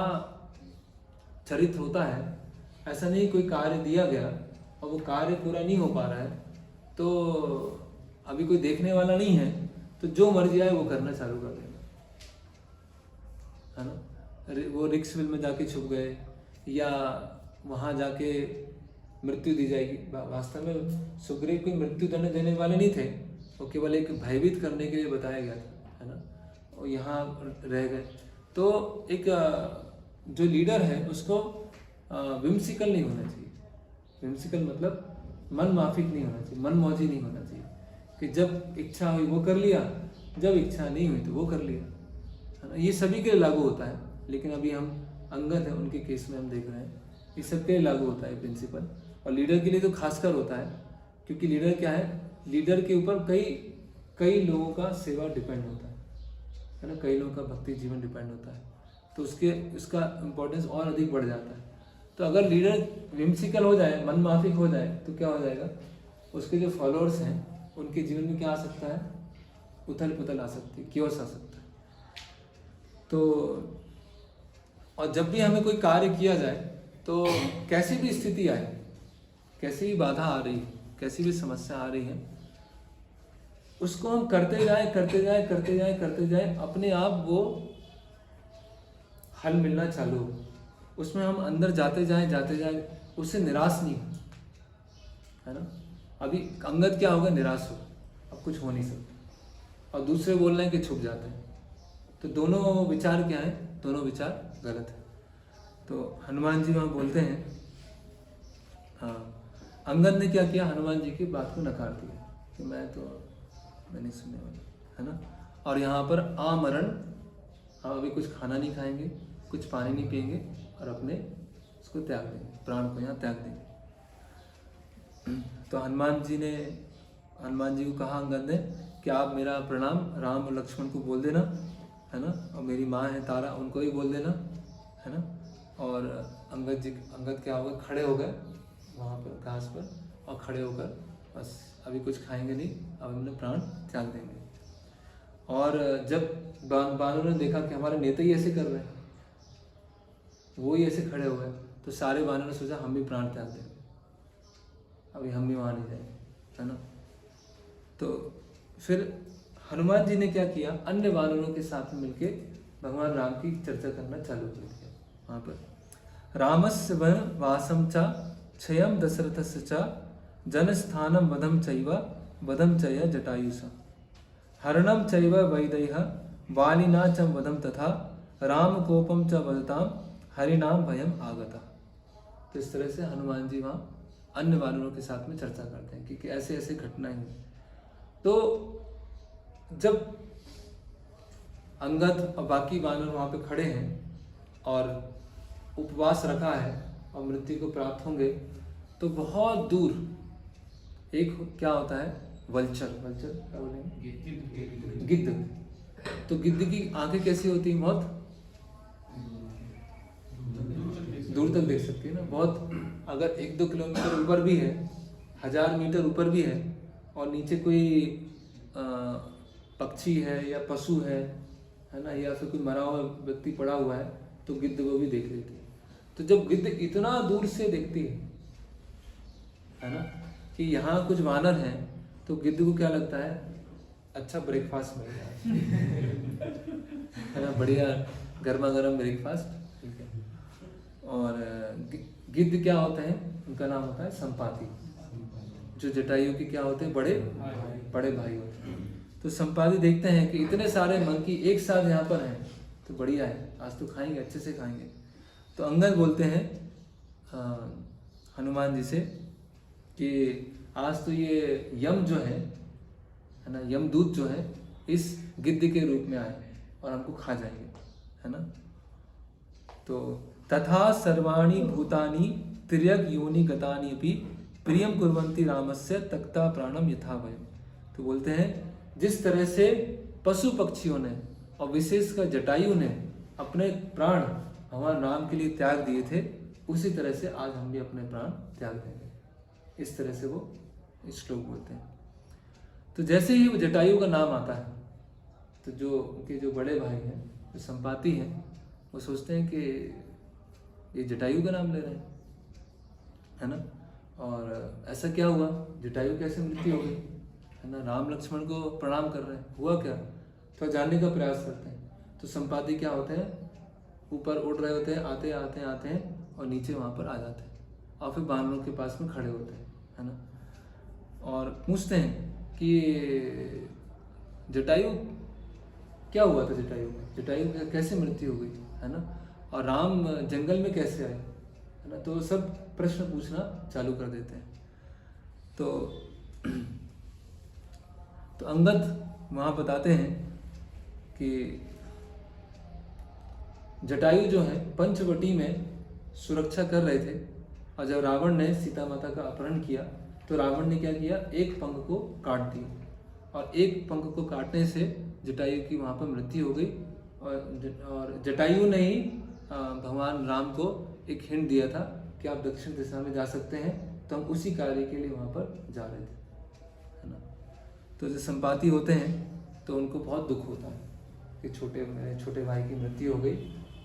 चरित्र होता है, ऐसा नहीं कोई कार्य दिया गया और वो कार्य पूरा नहीं हो पा रहा है तो अभी कोई देखने वाला नहीं है, तो जो मर्जी आए वो करना चालू कर देना, है ना। वो रिक्सविल में जाके छुप गए या वहाँ जाके मृत्यु दी जाएगी। वास्तव में सुग्रीव कोई मृत्यु देने वाले नहीं थे, वो केवल एक भयभीत करने के लिए बताया गया था, है ना, और यहाँ रह गए। तो एक जो लीडर है उसको विम्सिकल नहीं होना चाहिए। विम्सिकल मतलब मन माफिक नहीं होना चाहिए, मन मौजी नहीं होना चाहिए कि जब इच्छा हुई वो कर लिया, जब इच्छा नहीं हुई तो वो कर लिया, है ना। ये सभी के लिए लागू होता है, लेकिन अभी हम अंगद हैं, उनके केस में हम देख रहे हैं ये सबके लिए लागू होता है प्रिंसिपल। और लीडर के लिए तो खासकर होता है, क्योंकि लीडर क्या है, लीडर के ऊपर कई लोगों का सेवा डिपेंड होता है ना, कई लोगों का भक्ति जीवन डिपेंड होता है, तो उसका इम्पोर्टेंस और अधिक बढ़ जाता है। तो अगर लीडर विम्सिकल हो जाए, मन माफिक हो जाए, तो क्या हो जाएगा, उसके जो फॉलोअर्स हैं उनके जीवन में क्या आ सकता है, उथल पुथल आ सकती है, क्योस आ सकता है। तो और जब भी हमें कोई कार्य किया जाए तो कैसी भी स्थिति आए, कैसी भी बाधा आ रही है, कैसी भी समस्या आ रही है, उसको हम करते जाए, अपने आप वो हल मिलना चालू हो, उसमें हम अंदर जाते जाए, उससे निराश नहीं हो, है ना। अभी अंगद क्या होगा, निराश हो, अब कुछ हो नहीं सकता, और दूसरे बोल रहे हैं कि छुप जाते हैं, तो दोनों विचार क्या है, दोनों विचार गलत है। तो हनुमान जी वहाँ बोलते हैं, हाँ, अंगद ने क्या किया, हनुमान जी की बात को नकार दिया कि मैं नहीं सुनने वाला, है ना। और यहाँ पर आमरण, हम अभी कुछ खाना नहीं खाएंगे, कुछ पानी नहीं पिएंगे, और अपने उसको त्याग देंगे, प्राण को यहाँ त्याग देंगे। तो हनुमान जी को कहा अंगद ने कि आप मेरा प्रणाम राम और लक्ष्मण को बोल देना, है ना, और मेरी माँ है तारा, उनको भी बोल देना, है ना। और अंगद क्या हो गए, खड़े हो गए वहाँ पर घास पर, और खड़े होकर बस अभी कुछ खाएंगे नहीं, अब हमने प्राण त्याग देंगे। और जब बानरों ने देखा कि हमारे नेता ही ऐसे कर रहे हैं, वो ही ऐसे खड़े हो गए, तो सारे बानरों ने सोचा हम भी प्राण त्याग देंगे, अभी हम भी वहाँ नहीं जाएंगे, है ना। तो फिर हनुमान जी ने क्या किया, अन्य वानरों के साथ में मिलके भगवान राम की चर्चा करना चालू कर दिया। वहाँ पर रामस्य वन वासम चा क्षयम दशरथस्य चा जनस्थानम वधम चय जटायुषा हरणम चैव वैदेह वालिना च वधम तथा राम कोपम च वदताम हरिनाम भयम आगता। तो इस तरह से हनुमान जी वहाँ अन्य वानरों के साथ में चर्चा करते हैं कि ऐसे ऐसे घटनाएं हुई। तो जब अंगद और बाकी वानर वहाँ पे खड़े हैं और उपवास रखा है और मृत्यु को प्राप्त होंगे, तो बहुत दूर एक क्या होता है, वल्चर, वल्चर क्या बोलेंगे, गिद्ध। तो गिद्ध की आंखें कैसी होती हैं, बहुत दूर तक देख सकती है ना, बहुत, अगर 1-2 किलोमीटर ऊपर भी है, 1000 मीटर ऊपर भी है और नीचे कोई पक्षी है या पशु है ना, या फिर कोई मरा हुआ व्यक्ति पड़ा हुआ है तो गिद्ध को भी देख लेती है। तो जब गिद्ध इतना दूर से देखती है ना कि यहाँ कुछ वानर हैं, तो गिद्ध को क्या लगता है, अच्छा ब्रेकफास्ट मिल गया है ना, बढ़िया गर्मा गर्म ब्रेकफास्ट, ठीक है। और गिद्ध क्या होते हैं, उनका नाम होता है संपाति, जो जटायु के क्या होते हैं, बड़े भाई होते हैं। तो संपाति देखते हैं कि इतने सारे मंकी एक साथ यहाँ पर हैं, तो बढ़िया है, आज तो खाएंगे, अच्छे से खाएंगे। तो अंगद बोलते हैं हनुमान जी से कि आज तो ये यम जो है ना, यमदूत जो है इस गिद्ध के रूप में आए और हमको खा जाएंगे, है ना। तो तथा सर्वाणि भूतानि तिर्यक योनि गतानि अपि प्रियम कुर्वन्ति रामस्य तक्ता प्राणम यथा वयम। तो बोलते हैं जिस तरह से पशु पक्षियों ने और विशेषकर जटायु ने अपने प्राण भगवान राम के लिए त्याग दिए थे, उसी तरह से आज हम भी अपने प्राण त्याग देंगे। इस तरह से वो श्लोक बोलते हैं। तो जैसे ही वो जटायु का नाम आता है तो जो उनके जो बड़े भाई हैं, जो संपाति हैं, वो सोचते हैं कि ये जटायु का नाम ले रहे हैं, है ना। और ऐसा क्या हुआ, जटायु कैसे मृत्यु हो गई, है ना, राम लक्ष्मण को प्रणाम कर रहे हैं, हुआ क्या, तो जानने का प्रयास करते हैं। तो संपाति क्या होते हैं, ऊपर उड़ रहे होते हैं, आते हैं और नीचे वहाँ पर आ जाते हैं और फिर बानरों के पास में खड़े होते हैं, है ना, और पूछते हैं कि जटायु क्या हुआ था, जटायु कैसे मृत्यु हो गई, है ना, और राम जंगल में कैसे आए, है ना। तो सब प्रश्न पूछना चालू कर देते हैं। तो अंगद वहाँ बताते हैं कि जटायु जो है पंचवटी में सुरक्षा कर रहे थे, और जब रावण ने सीता माता का अपहरण किया तो रावण ने क्या किया, एक पंख को काट दिया, और एक पंख को काटने से जटायु की वहाँ पर मृत्यु हो गई। और जटायु ने ही भगवान राम को एक हिंट दिया था कि आप दक्षिण दिशा में जा सकते हैं, तो हम उसी कार्य के लिए वहाँ पर जा रहे थे, है ना। तो जो संपाति होते हैं तो उनको बहुत दुख होता है कि छोटे भाई की मृत्यु हो गई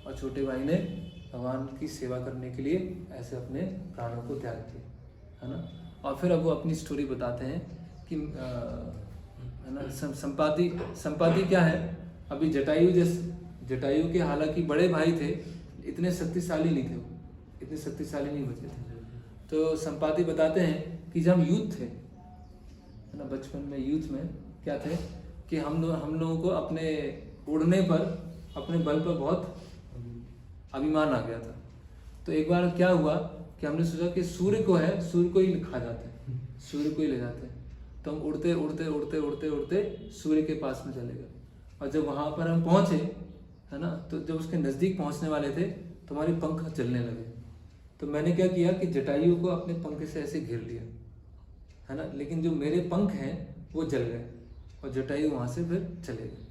और छोटे भाई ने भगवान की सेवा करने के लिए ऐसे अपने प्राणों को त्याग दिया, है ना। और फिर अब वो अपनी स्टोरी बताते हैं कि है ना, संपाति क्या है, अभी जटायु के हालांकि बड़े भाई थे, इतने शक्तिशाली नहीं थे, इतने शक्तिशाली नहीं बचे थे। तो संपाति बताते हैं कि जब हम यूथ थे, है ना, बचपन में यूथ में क्या थे कि हम लोगों को अपने उड़ने पर, अपने बल पर बहुत अभिमान आ गया था। तो एक बार क्या हुआ कि हमने सोचा कि सूर्य को ही खा जाते हैं, सूर्य को ही ले जाते हैं। तो हम उड़ते सूर्य के पास में चले गए, और जब वहाँ पर हम पहुँचे, है ना, तो जब उसके नज़दीक पहुँचने वाले थे तो हमारे पंख जलने लगे। तो मैंने क्या किया कि जटायु को अपने पंख से ऐसे घेर लिया, है ना, लेकिन जो मेरे पंख हैं वो जल गए और जटायु वहाँ से फिर चले गए,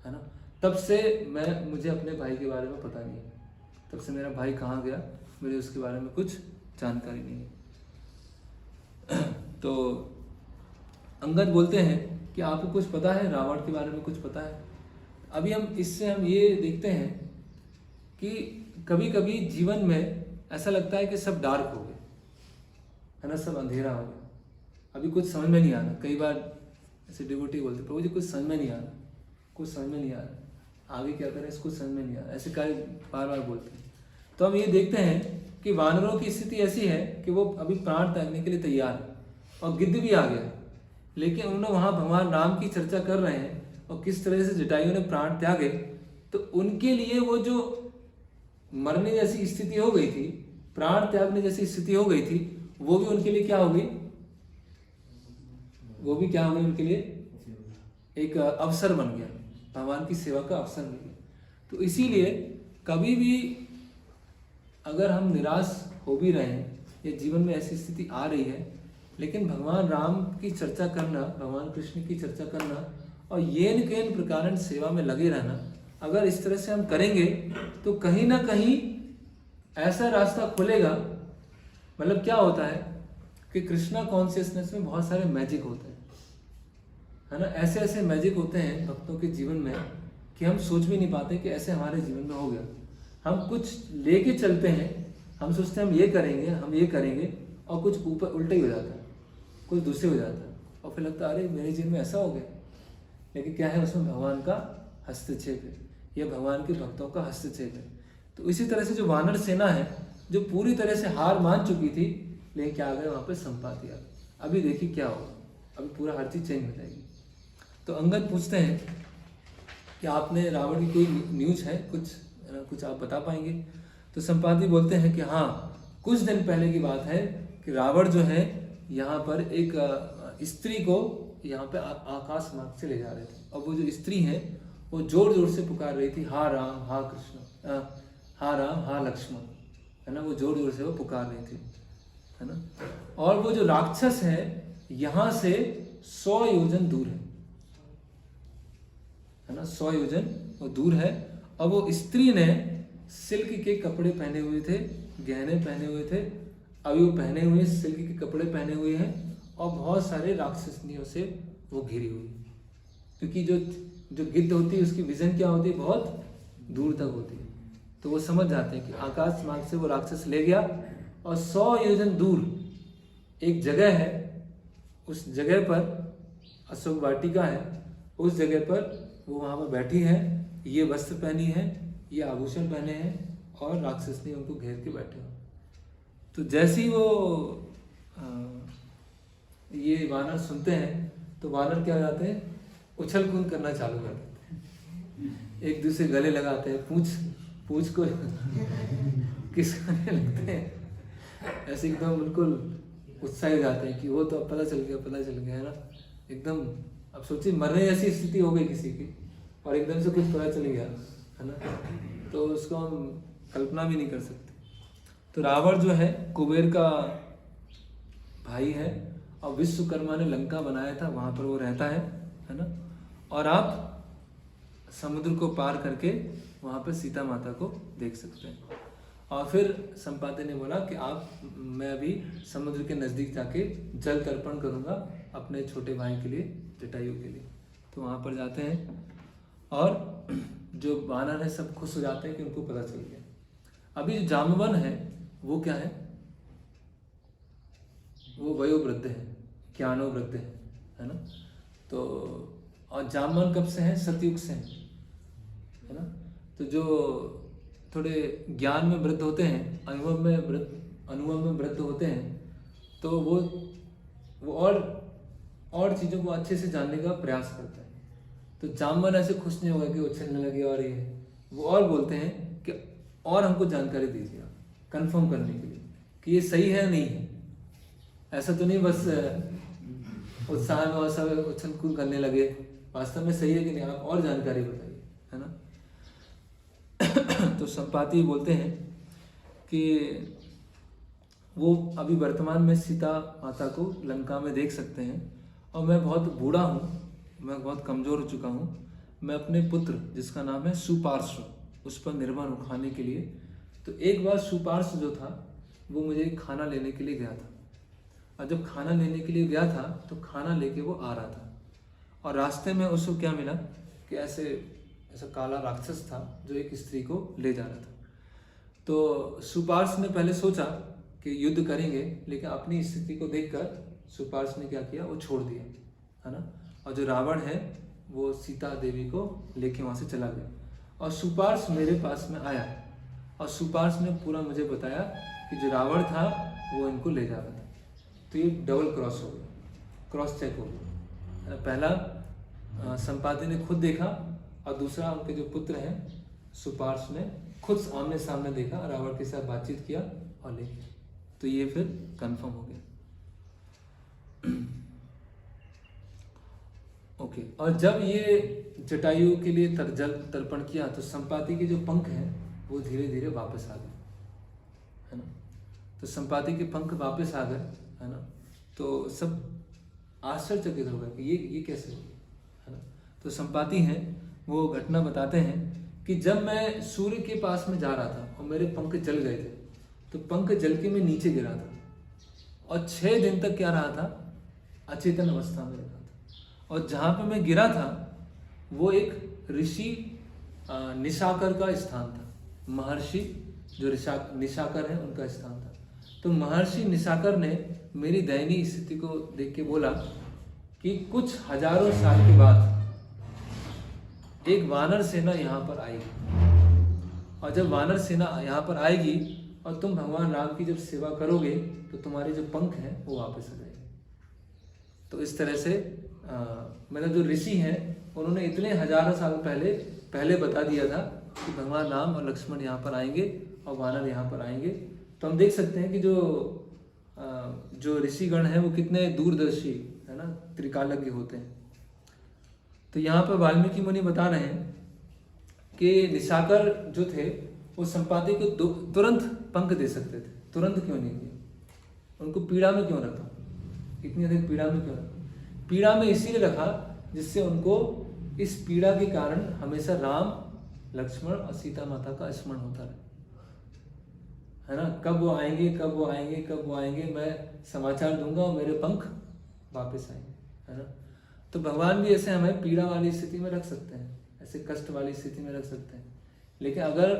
है ना। तब से मुझे अपने भाई के बारे में पता नहीं है, तब से मेरा भाई कहाँ गया मुझे उसके बारे में कुछ जानकारी नहीं है। तो अंगद बोलते हैं कि आपको कुछ पता है, रावण के बारे में कुछ पता है। अभी हम ये देखते हैं कि कभी कभी जीवन में ऐसा लगता है कि सब डार्क हो गए, है ना, सब अंधेरा हो गया, अभी कुछ समझ में नहीं आ रहा। कई बार ऐसे डिवोटी बोलते प्रभु जी कुछ समझ में नहीं आ रहा, कुछ समझ में नहीं आ रहा, आगे क्या करें इसको समझ में नहीं आ रहा, ऐसे कार्य बार बार बोलते हैं। तो हम ये देखते हैं कि वानरों की स्थिति ऐसी है कि वो अभी प्राण त्यागने के लिए तैयार है, और गिद्ध भी आ गया, लेकिन उन्होंने वहाँ भगवान राम की चर्चा कर रहे हैं और किस तरह से जटायु ने प्राण त्यागे। तो उनके लिए वो जो मरने जैसी स्थिति हो गई थी, प्राण त्यागने जैसी स्थिति हो गई थी, वो भी उनके लिए क्या हो गई, वो भी क्या हो गई उनके लिए एक अवसर बन गया, भगवान की सेवा का अवसर बन गया। तो इसीलिए कभी भी अगर हम निराश हो भी रहे हैं या जीवन में ऐसी स्थिति आ रही है लेकिन भगवान राम की चर्चा करना, भगवान कृष्ण की चर्चा करना और येन केन प्रकार सेवा में लगे रहना, अगर इस तरह से हम करेंगे तो कहीं ना कहीं ऐसा रास्ता खुलेगा। मतलब क्या होता है कि कृष्णा कॉन्शियसनेस में बहुत सारे मैजिक होते हैं, है ना। ऐसे ऐसे मैजिक होते हैं भक्तों के जीवन में कि हम सोच भी नहीं पाते कि ऐसे हमारे जीवन में हो गया। हम कुछ लेके चलते हैं, हम सोचते हैं हम ये करेंगे, हम ये करेंगे, और कुछ ऊपर उल्टा ही हो जाता है, कुछ दूसरे हो जाता है, और फिर लगता है अरे मेरे जीवन में ऐसा हो गया। लेकिन क्या है, उसमें भगवान का हस्तक्षेप है, यह भगवान के भक्तों का हस्तक्षेप है। तो इसी तरह से जो वानर सेना है, जो पूरी तरह से हार मान चुकी थी, लेकिन क्या आ गए वहाँ पे संपाति आ गए। अभी देखिए क्या होगा, अभी पूरा हर चीज़ चेंज हो जाएगी। तो अंगद पूछते हैं कि आपने रावण की कोई न्यूज है, कुछ आप बता पाएंगे? तो संपाति बोलते हैं कि हाँ, कुछ दिन पहले की बात है कि रावण जो है यहाँ पर एक स्त्री को यहाँ पे आकाश मार्ग से ले जा रहे थे, और वो जो स्त्री है वो जोर जोर से पुकार रही थी, हा राम हा कृष्ण, हा राम हा लक्ष्मण, है ना। वो जोर जोर से वो पुकार रही थी, है ना। और वो जो राक्षस है यहाँ से 100 योजन दूर है ना, 100 योजन वो दूर है। और वो स्त्री ने सिल्क के कपड़े पहने हुए थे, गहने पहने हुए थे, अभी वो पहने हुए सिल्क के कपड़े पहने हुए हैं, और बहुत सारे राक्षसनियों से वो घिरी हुई। क्योंकि जो गिद्ध होती है उसकी विजन क्या होती है, बहुत दूर तक होती है। तो वो समझ जाते हैं कि आकाश मार्ग से वो राक्षस ले गया, और 100 योजन दूर एक जगह है, उस जगह पर अशोक वाटिका है, उस जगह पर वो वहाँ पर बैठी है, ये वस्त्र पहनी है, ये आभूषण पहने हैं, और राक्षसनी उनको घेर के बैठे हो। तो जैसे ही वो ये वानर सुनते हैं, तो वानर क्या जाते हैं, उछल कूद करना चालू कर देते हैं, एक दूसरे गले लगाते हैं, पूछ को किसने लगते हैं, ऐसे एकदम बिल्कुल उत्साही हो जाते हैं कि वो तो अब पता चल गया है ना, एकदम। अब सोचिए मरने जैसी स्थिति हो गई किसी की, और एकदम से कुछ पता चल गया, है ना, तो उसको हम कल्पना भी नहीं कर सकते। तो रावण जो है कुबेर का भाई है, और विश्वकर्मा ने लंका बनाया था, वहाँ पर वो रहता है ना। और आप समुद्र को पार करके वहाँ पर सीता माता को देख सकते हैं। और फिर संपाति ने बोला कि मैं अभी समुद्र के नज़दीक जाके जल तर्पण करूँगा अपने छोटे भाई के लिए, जटायु के लिए। तो वहाँ पर जाते हैं, और जो वानर है सब खुश हो जाते हैं कि उनको पता चल गया। अभी जो जामवन है वो क्या है, वो वयोवृद्ध है, ज्ञानोवृद्ध है ना। तो और जामवन कब से है, सतयुग से है ना। तो जो थोड़े ज्ञान में वृद्ध होते हैं, अनुभव में वृद्ध होते हैं, तो वो और चीज़ों को अच्छे से जानने का प्रयास करते हैं। तो जामवन ऐसे खुश नहीं होगा कि उछलने लगे, और ये वो और बोलते हैं कि और हमको जानकारी दीजिए आप, कंफर्म करने के लिए कि ये सही है नहीं है। ऐसा तो नहीं बस उत्साह में और सब उछल कूद करने लगे, वास्तव में सही है कि नहीं, आप और जानकारी बताइए, है ना। तो संपाति बोलते हैं कि वो अभी वर्तमान में सीता माता को लंका में देख सकते हैं, और मैं बहुत बूढ़ा हूँ, मैं बहुत कमज़ोर हो चुका हूँ, मैं अपने पुत्र जिसका नाम है सुपार्श्व, उस पर निर्भर हूँ खाने के लिए। तो एक बार सुपार्श्व जो था वो मुझे खाना लेने के लिए गया था, और जब खाना लेने के लिए गया था तो खाना लेके वो आ रहा था, और रास्ते में उसको क्या मिला कि ऐसा काला राक्षस था जो एक स्त्री को ले जा रहा था। तो सुपार्श्व ने पहले सोचा कि युद्ध करेंगे, लेकिन अपनी स्थिति को देखकर सुपार्श्व ने क्या किया, वो छोड़ दिया, है ना। और जो रावण है वो सीता देवी को लेके वहाँ से चला गया, और सुपार्श्व मेरे पास में आया, और सुपार्श्व ने पूरा मुझे बताया कि जो रावण था वो इनको ले जा रहा था। तो ये डबल क्रॉस हो गया, क्रॉस चेक हो गया। पहला संपाति ने खुद देखा, और दूसरा उनके जो पुत्र हैं सुपार्श्व ने खुद आमने सामने देखा, रावण के साथ बातचीत किया और ले गया। तो ये फिर कंफर्म हो गया। ओके। और जब ये जटायु के लिए जल तर्पण किया, तो संपाति के जो पंख हैं वो धीरे धीरे वापस आ गए, है ना। तो संपाति के पंख वापस आ गए, है ना। तो सब आश्चर्यचकित हो गए कि ये कैसे हो गया, है ना। तो संपाति हैं वो घटना बताते हैं कि जब मैं सूर्य के पास में जा रहा था और मेरे पंख जल गए थे, तो पंख जल के मैं नीचे गिरा था और 6 दिन तक क्या रहा था, अचेतन अवस्था में रहा था। और जहाँ पे मैं गिरा था वो एक ऋषि निशाकर का स्थान था। महर्षि जो निशाकर है उनका स्थान था। तो महर्षि निशाकर ने मेरी दयनीय स्थिति को देख के बोला कि कुछ हजारों साल के बाद एक वानर सेना यहाँ पर आएगी, और जब वानर सेना यहाँ पर आएगी और तुम भगवान राम की जब सेवा करोगे तो तुम्हारे जो पंख हैं वो वापस आ जाएंगे। तो इस तरह से मतलब जो ऋषि हैं उन्होंने इतने हजारों साल पहले बता दिया था कि भगवान राम और लक्ष्मण यहाँ पर आएंगे और वानर यहाँ पर आएंगे। तो हम देख सकते हैं कि जो ऋषिगण हैं वो कितने दूरदर्शी है ना, त्रिकालज्ञ होते हैं। तो यहाँ पर वाल्मीकि मुनि बता रहे हैं कि निशाकर जो थे वो संपाति को तुरंत पंख दे सकते थे, तुरंत क्यों नहीं दिया, उनको पीड़ा में क्यों रखा, इतनी अधिक पीड़ा में क्यों रखा। पीड़ा में इसीलिए रखा जिससे उनको इस पीड़ा के कारण हमेशा राम लक्ष्मण और सीता माता का स्मरण होता रहे, है ना। कब वो आएंगे, कब वो आएंगे, कब वो आएंगे, मैं समाचार दूंगा और मेरे पंख वापस आएंगे, है ना। तो भगवान भी ऐसे हमें पीड़ा वाली स्थिति में रख सकते हैं, ऐसे कष्ट वाली स्थिति में रख सकते हैं। लेकिन अगर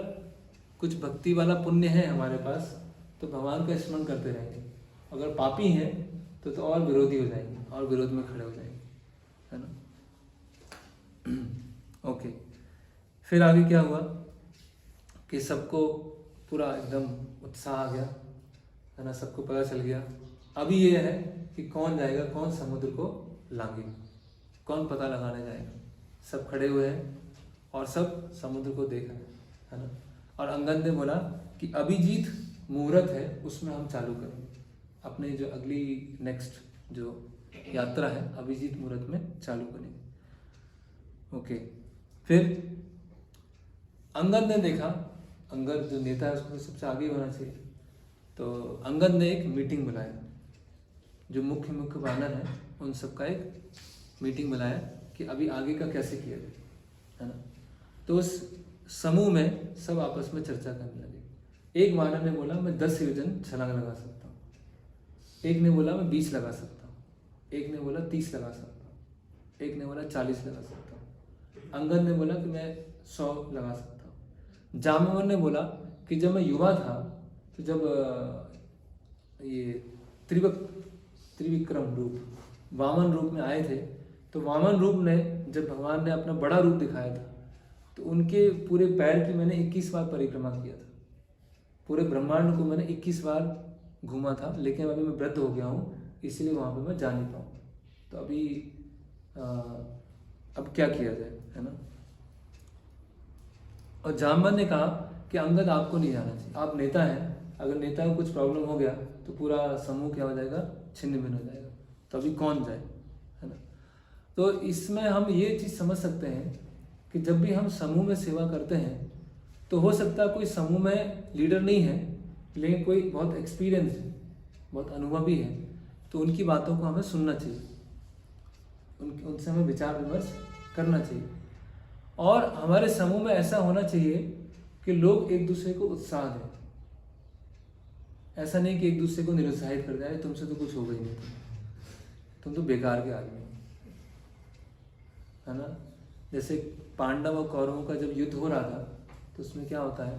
कुछ भक्ति वाला पुण्य है हमारे पास तो भगवान का स्मरण करते रहेंगे। अगर पापी हैं तो और विरोधी हो जाएंगे और विरोध में खड़े हो जाएंगे, है ना। ओके, फिर आगे क्या हुआ कि सबको पूरा एकदम उत्साह आ गया, है ना, सबको पता चल गया। अभी ये है कि कौन जाएगा, कौन समुद्र को लांघेगा, कौन पता लगाने जाएगा। सब खड़े हुए हैं और सब समुद्र को देख रहे हैं, है ना। और अंगद ने बोला कि अभिजीत मुहूर्त है उसमें हम चालू करेंगे अपने जो अगली नेक्स्ट जो यात्रा है, अभिजीत मुहूर्त में चालू करेंगे। ओके, फिर अंगद ने देखा, अंगद जो नेता है उसको सबसे आगे होना चाहिए, तो अंगद ने एक मीटिंग बुलाया, जो मुख्य वानर है उन सबका एक मीटिंग बुलाया कि अभी आगे का कैसे किया जाए, है ना। तो उस समूह में सब आपस में चर्चा करने लगे। एक वानर ने बोला मैं 10 योजन छलांग लगा सकता हूँ, एक ने बोला मैं 20 लगा सकता हूँ, एक ने बोला 30 लगा सकता हूँ, एक ने बोला 40 लगा सकता हूँ। अंगद ने बोला कि मैं 100 लगा सकता हूँ। जामवंत ने बोला कि जब मैं युवा था तो जब ये त्रिविक्रम रूप वामन रूप में आए थे, तो वामन रूप ने जब भगवान ने अपना बड़ा रूप दिखाया था तो उनके पूरे पैर की मैंने 21 बार परिक्रमा किया था, पूरे ब्रह्मांड को मैंने 21 बार घूमा था। लेकिन अभी मैं वृद्ध हो गया हूँ इसलिए वहाँ पे मैं जा नहीं पाऊँ। तो अभी अब क्या किया जाए, है ना। और जामवंत ने कहा कि अंगद आपको नहीं जाना चाहिए, आप नेता हैं, अगर नेता को कुछ प्रॉब्लम हो गया तो पूरा समूह क्या हो जाएगा, छिन्न भिन्न हो जाएगा, तो अभी कौन जाए, है ना। तो इसमें हम ये चीज़ समझ सकते हैं कि जब भी हम समूह में सेवा करते हैं तो हो सकता है कोई समूह में लीडर नहीं है लेकिन कोई बहुत एक्सपीरियंस है, बहुत अनुभवी है, तो उनकी बातों को हमें सुनना चाहिए, उनसे हमें विचार विमर्श करना चाहिए। और हमारे समूह में ऐसा होना चाहिए कि लोग एक दूसरे को उत्साह दें, ऐसा नहीं कि एक दूसरे को निरुत्साहित कर जाए, तुमसे तो कुछ होगा ही नहीं, तुम तो बेकार के आदमी हो, है ना। जैसे पांडव और कौरवों का जब युद्ध हो रहा था तो उसमें क्या होता है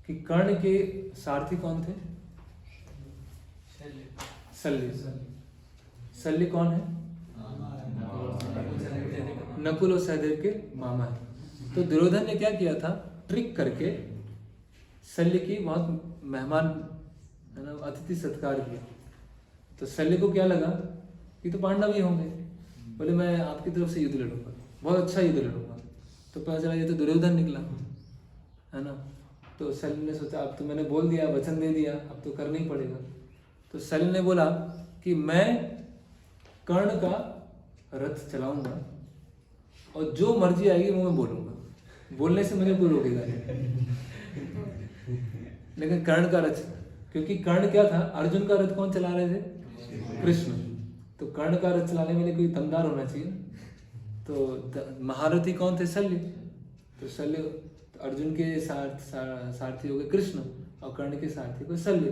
कि कर्ण के सारथी कौन थे, शल्य। शल्य कौन है, नकुल और सहदेव के मामा है। तो दुर्योधन ने क्या किया था, ट्रिक करके शल्य की बहुत मेहमान, है ना, अतिथि सत्कार किया। तो शल्य को क्या लगा कि तो पांडव ही होंगे, बोले मैं आपकी तरफ से युद्ध लड़ूंगा, बहुत अच्छा युद्ध लड़ूंगा। तो पता चला ये तो दुर्योधन निकला, है ना। तो शल्य ने सोचा अब तो मैंने बोल दिया, वचन दे दिया, अब तो करना ही पड़ेगा। तो शल्य ने बोला कि मैं कर्ण का रथ चलाऊंगा और जो मर्जी आएगी वो मैं बोलूंगा, बोलने से मुझे कोई रोकेगा नहीं। लेकिन कर्ण का रथ, क्योंकि कर्ण क्या था, अर्जुन का रथ कौन चला रहे थे, कृष्ण। तो कर्ण का रथ चलाने वाले कोई दमदार होना चाहिए। तो महारथी कौन थे? शल्य। तो शल्य, तो अर्जुन के सारथी हो गए कृष्ण और कर्ण के सारथी को शल्य।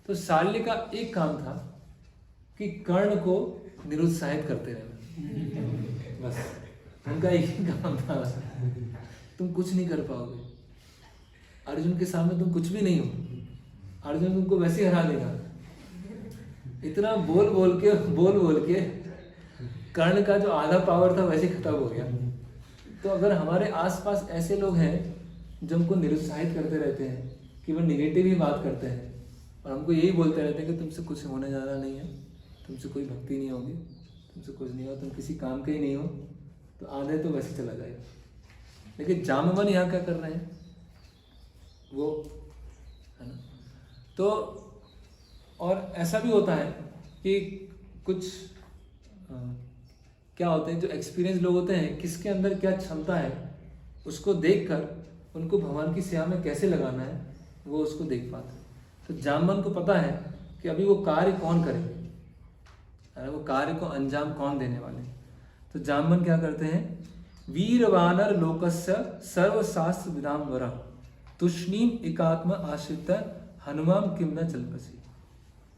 तो शल्य का एक काम था कि कर्ण को निरुत्साहित करते रहना, बस उनका एक ही काम था। तुम कुछ नहीं कर पाओगे, अर्जुन के सामने तुम कुछ भी नहीं हो, अर्जुन तुमको वैसे ही हरा देगा। इतना बोल बोल के कर्ण का जो आधा पावर था वैसे खत्म हो गया। तो अगर हमारे आसपास ऐसे लोग हैं जो हमको निरुत्साहित करते रहते हैं, कि वो निगेटिव ही बात करते हैं और हमको यही बोलते रहते हैं कि तुमसे कुछ होने ज़्यादा नहीं है, तुमसे कोई भक्ति नहीं होगी, तुमसे कुछ नहीं हो, तुम किसी काम के ही नहीं हो, तो आधे तो वैसे चला जाएगा। लेकिन जामवन यहाँ क्या कर रहे हैं वो, है ना। तो और ऐसा भी होता है कि कुछ क्या होते हैं, जो एक्सपीरियंस लोग होते हैं, किसके अंदर क्या क्षमता है उसको देखकर उनको भगवान की सेवा में कैसे लगाना है वो उसको देख पाते हैं। तो जामवन को पता है कि अभी वो कार्य कौन करेंगे, वो कार्य को अंजाम कौन देने वाले। तो जामवन क्या करते हैं, वीर वानर लोकस्य सर्वशास्त्र विदाम वरा तुष्णीम एकात्म आश्रित हनुमान किम न चलपसी,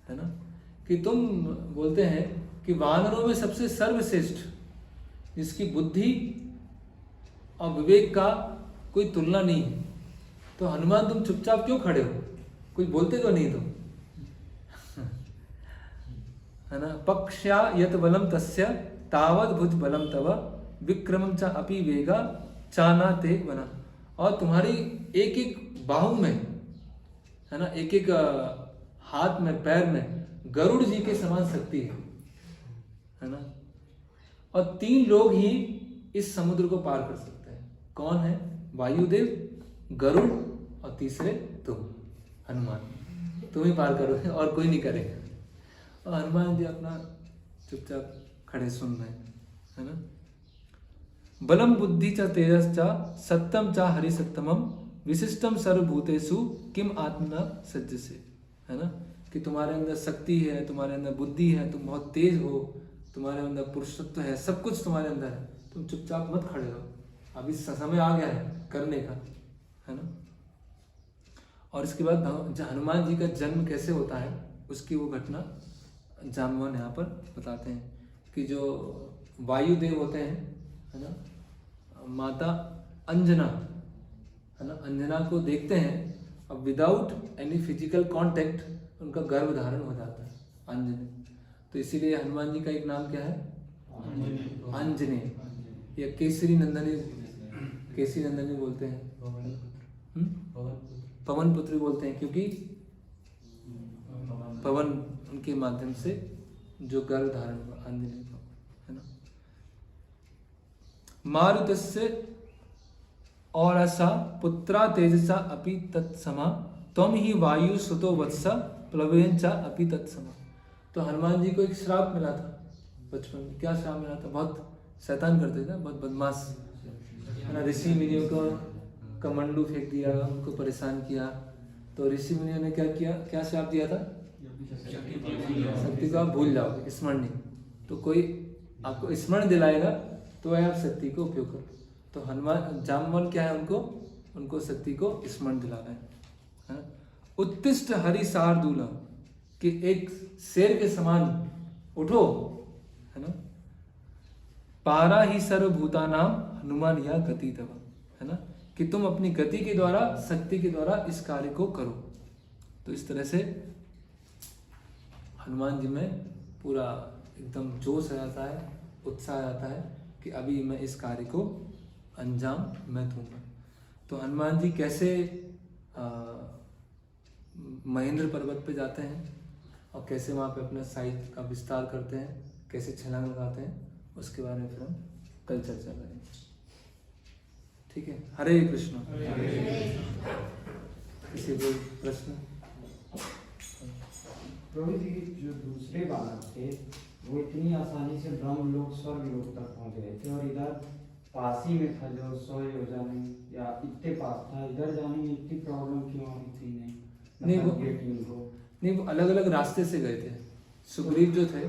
है ना। कि तुम बोलते हैं कि वानरों में सबसे सर्वश्रेष्ठ, जिसकी बुद्धि और विवेक का कोई तुलना नहीं है, तो हनुमान तुम चुपचाप क्यों खड़े हो, कोई बोलते तो नहीं तुम, है ना। पक्ष्या यत बलम तस्य तावत भुज बलम तव विक्रमम च अपि वेगा चाना ते बना। और तुम्हारी एक एक बाहु में, है ना, एक एक हाथ में, पैर में गरुड़ जी के समान शक्ति है ना। और 3 लोग ही इस समुद्र को पार कर सकते हैं। कौन है? वायुदेव, गरुड़ और तीसरे तुम, हनुमान। तुम ही पार करोगे और कोई नहीं करेगा। और हनुमान जी अपना चुपचाप खड़े सुन रहे हैं, है ना। बलम बुद्धि च तेजस च सत्यम च हरि सत्तमम विशिष्टम सर्वभूतेषु किम आत्मना सज्जसे, है ना। कि तुम्हारे अंदर शक्ति है, तुम्हारे अंदर बुद्धि है, तुम बहुत तेज हो, तुम्हारे अंदर पुरुषत्व है, सब कुछ तुम्हारे अंदर है, तुम चुपचाप मत खड़े रहो, अभी समय आ गया है करने का, है ना। और इसके बाद हनुमान जी का जन्म कैसे होता है उसकी वो घटना जामवन यहाँ पर बताते हैं कि जो वायुदेव होते हैं, है ना, माता अंजना, है ना, अंजना को देखते हैं और विदाउट एनी फिजिकल कांटेक्ट उनका गर्भ धारण हो जाता है, अंजनी। तो इसीलिए हनुमान जी का एक नाम क्या है? अंजनी या केसरी नंदनी, केसरी नंदनी बोलते हैं, पवन पुत्री बोलते हैं, क्योंकि पवन उनके माध्यम से जो गर्भ धारण हुआ अंजनी को, है ना। मारुतस्य और ऐसा पुत्रा तेजसा अपि तत्समा त्वम ही वायु सुतो वत्स प्लवेन चा अपि तत्समा। तो हनुमान जी को एक श्राप मिला था बचपन में। क्या श्राप मिला था? बहुत शैतान करते थे, बहुत बदमाश, है ना। ऋषि मुनियों को कमंडलू फेंक दिया, उनको परेशान किया। तो ऋषि मुनियों ने क्या किया? क्या श्राप दिया था? शक्ति को आप भूल जाओगे, स्मरण नहीं। तो कोई आपको स्मरण दिलाएगा तो आप शक्ति को उपयोग करो। तो हनुमान जामवन क्या है? उनको शक्ति को स्मरण दिला रहे हैं। उत्तिष्ठ हरि शार्दूल, कि एक शेर के समान उठो, है ना। पारा ही सर्वभूतानाम हनुमान या गति तव, है ना, कि तुम अपनी गति के द्वारा, शक्ति के द्वारा इस कार्य को करो। तो इस तरह से हनुमान जी में पूरा एकदम जोश आ जाता है, उत्साह आ जाता है कि अभी मैं इस कार्य को अंजाम मैं दूंगा। तो हनुमान जी कैसे महेंद्र पर्वत पे जाते हैं और कैसे वहाँ पे अपने साइज का विस्तार करते हैं, कैसे छलांग लगाते हैं, उसके बारे में फिर हम कल चर्चा करेंगे। ठीक है, हरे कृष्ण। किसी कोई प्रश्न?
प्रभु जी, जो दूसरे बालक थे वो इतनी आसानी से ब्रह्म लोक, स्वर्ग लोक तक पहुंच गए थे, और इधर पास ही में था जो 100 योजन या इतने पास था, इधर जाने में इतनी प्रॉब्लम क्यों हुई थी? नहीं,
वो अलग अलग रास्ते से गए थे। सुग्रीव जो थे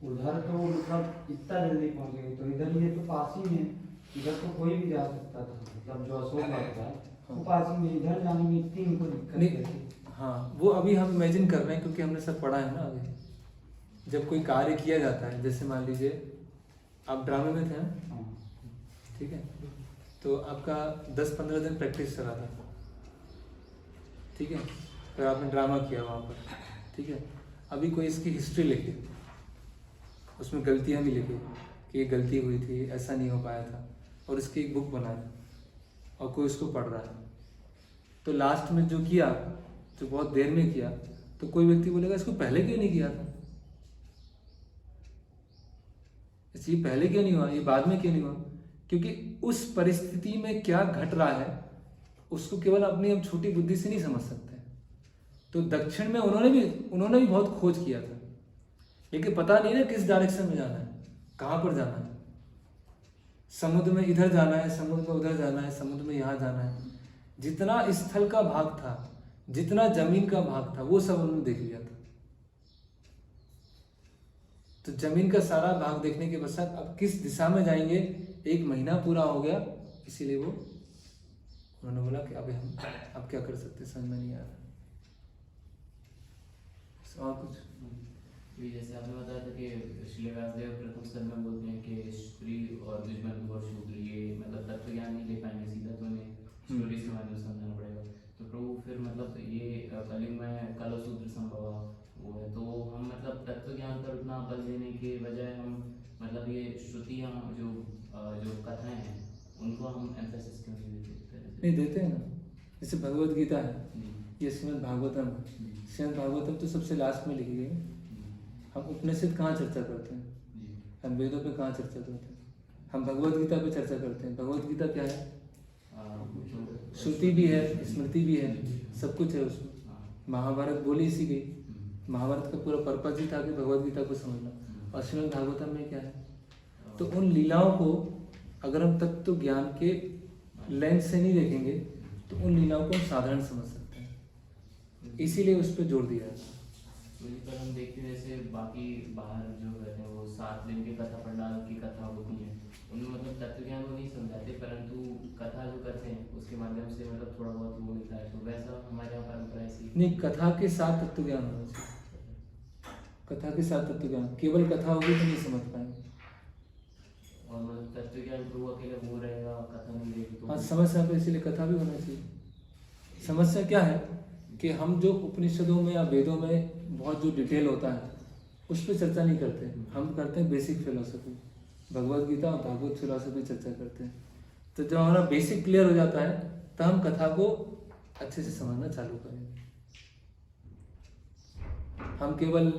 उधर तो मतलब इतना जल्दी पहुंच गए, तो इधर ये तो पास ही में, इधर तो कोई भी जा सकता था, मतलब जो अशोक लगता है वो पास ही में, इधर जाने में इतनी इनको दिक्कत
नहीं,
रहती।
हाँ वो अभी हम इमेजिन कर रहे हैं क्योंकि हमने सब पढ़ा है ना। अभी जब कोई कार्य किया जाता है, जैसे मान लीजिए आप ड्रामे में थे ना,
हाँ
ठीक है, तो आपका 10-15 दिन प्रैक्टिस चला था, ठीक है, फिर आपने ड्रामा किया वहाँ पर, ठीक है। अभी कोई इसकी हिस्ट्री लिखे, उसमें गलतियाँ भी लिखे कि ये गलती हुई थी, ऐसा नहीं हो पाया था, और इसकी एक बुक बनाए और कोई उसको पढ़ रहा है, तो लास्ट में जो किया, जो बहुत देर में किया, तो कोई व्यक्ति बोलेगा इसको पहले क्यों नहीं किया था, ये पहले क्यों नहीं हुआ, ये बाद में क्यों नहीं हुआ, क्योंकि उस परिस्थिति में क्या घट रहा है उसको केवल अपनी हम छोटी बुद्धि से नहीं समझ सकते। तो दक्षिण में उन्होंने भी बहुत खोज किया था, लेकिन पता नहीं ना किस डायरेक्शन में जाना है, कहाँ पर जाना है, समुद्र में इधर जाना है, समुद्र में उधर जाना है, समुद्र में यहाँ जाना है। जितना स्थल का भाग था, जितना जमीन का भाग था, वो सब उन्होंने देख लिया था। तो जमीन का सारा भाग देखने के पश्चात अब किस दिशा में जाएंगे, 1 महीना पूरा हो गया, इसीलिए वो उन्होंने बोला कि अभी हम अब क्या कर सकते, समझ में नहीं आ रहा। और कुछ
जैसे आपने बताया था कि श्री व्यासदेव प्रथम स्कंद में बोलते हैं कि स्त्री और द्विजबंधु और शूद्र ये मतलब तत्व ज्ञान नहीं ले पाएंगे सीधा, तो उन्हें स्टोरी से माध्यम समझाना पड़ेगा। तो प्रभु फिर मतलब ये कलिंग में कल शूद्र संभव वो है, तो हम मतलब तत्व ज्ञान पर उतना बल देने के बजाय हम मतलब ये श्रुतियाँ जो कथाएं हैं उनको हम एम्फेसिस क्यों नहीं देते?
नहीं देते हैं ना, जैसे भगवत गीता है,
जी
ये श्रीमद् भागवतम है। श्रीमद् भागवतम तो सबसे लास्ट में लिखी गई है। हम उपनिषद कहाँ चर्चा करते हैं, हम वेदों पे कहाँ चर्चा करते हैं, हम भगवत गीता पे चर्चा करते हैं। भगवत गीता क्या है, श्रुति भी है, स्मृति भी है, सब कुछ है उसमें। महाभारत बोली इसी गई, महाभारत का पूरा पर्पज ही था कि भगवत गीता को समझना। और श्रीमद् भागवतम में क्या है, तो उन लीलाओं को अगर हम तत्व ज्ञान के लेंस से नहीं देखेंगे तो उन लीलाओं को हम साधारण समझ सकते हैं, इसीलिए उस पर जोर दिया है।
वहीं पर हम देखते हैं जैसे बाकी बाहर जो रहते हैं वो 7 दिन की कथा पंडाल की कथा होती है, उनमें मतलब तत्व ज्ञान वो नहीं समझाते, परंतु कथा जो करते हैं उसके माध्यम से मतलब थोड़ा बहुत वो मिलता है। तो वैसा हमारे यहाँ परंपरा ऐसी
नहीं, कथा के साथ तत्व ज्ञान होना चाहिए। कथा के साथ तत्व ज्ञान, केवल कथा होगी तो नहीं समझ पाएंगे।
और मतलब तत्व ज्ञान प्रभु अकेले वो रहेगा, कथा नहीं रहेगी तो
हाँ, समस्या पे इसीलिए कथा भी होना चाहिए। समस्या क्या है कि हम जो उपनिषदों में या वेदों में बहुत जो डिटेल होता है उस पर चर्चा नहीं करते, हम करते हैं बेसिक फिलोसफी, भगवत गीता और भागवत फिलोसफी चर्चा करते हैं। तो जब हमारा बेसिक क्लियर हो जाता है तो हम कथा को अच्छे से समझना चालू करेंगे। हम केवल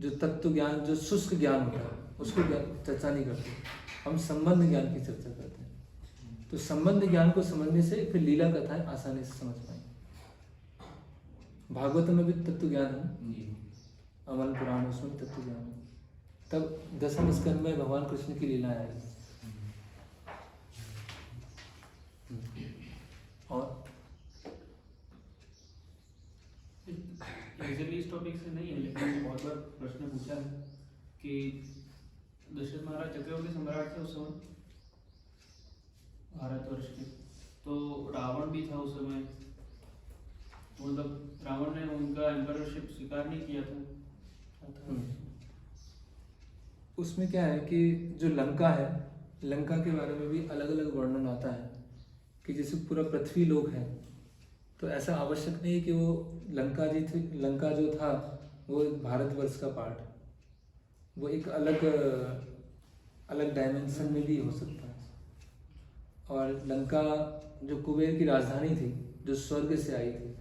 जो तत्व ज्ञान, जो शुष्क ज्ञान होता है उसको चर्चा नहीं करते, हम संबंध ज्ञान की चर्चा करते हैं। तो संबंध ज्ञान को समझने से फिर लीला कथाएं आसानी से समझ पाएंगे। भागवत में भी तत्व ज्ञान है, अमल पुराण उसमें तत्व ज्ञान है। तब 10वें स्कंद में भगवान कृष्ण की लीला आई। और
एक्चुअली इस टॉपिक से नहीं है, लेकिन बहुत बार प्रश्न पूछा है कि दशरथ महाराज चक्रवर्ती सम्राट थे उस समय भारतवर्ष के, तो रावण भी था उस समय, तो मतलब रावण ने उनका एम्पररशिप स्वीकार नहीं किया था।
उसमें क्या है कि जो लंका है, लंका के बारे में भी अलग अलग वर्णन आता है कि जैसे पूरा पृथ्वी लोक है, तो ऐसा आवश्यक नहीं है कि वो लंका जो था वो भारतवर्ष का पार्ट, वो एक अलग डायमेंशन में भी हो सकता है। और लंका जो कुबेर की राजधानी थी, जो स्वर्ग से आई थी,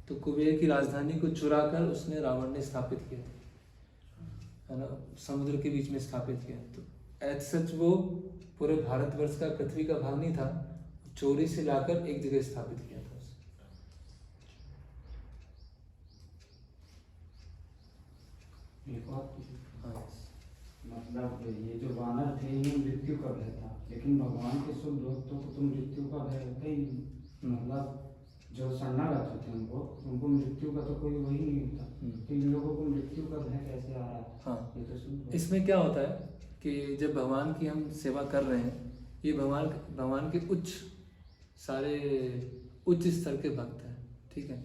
तो कुबेर की राजधानी को चुरा कर उसने रावण ने स्थापित किया था, है ना, समुद्र के बीच में स्थापित किया। तो एज सच वो पूरे भारतवर्ष का, पृथ्वी का भाग नहीं था, चोरी से लाकर एक जगह स्थापित किया था उसे।
एक बात
हाँ,
मतलब ये जो वानर थे इन्हें मृत्यु का भय था, लेकिन भगवान के शुभ भक्तों को तो मृत्यु का भय होता ही नहीं। मतलब जो शरणागत होते हैं उनको मृत्यु का तो कोई वही नहीं होता, तो इन लोगों को मृत्यु का भय कैसे आ रहा है?
हाँ,
ये तो शुद्ध
इसमें क्या होता है कि जब भगवान की हम सेवा कर रहे हैं, ये भगवान के सारे उच्च स्तर के भक्त हैं, ठीक है।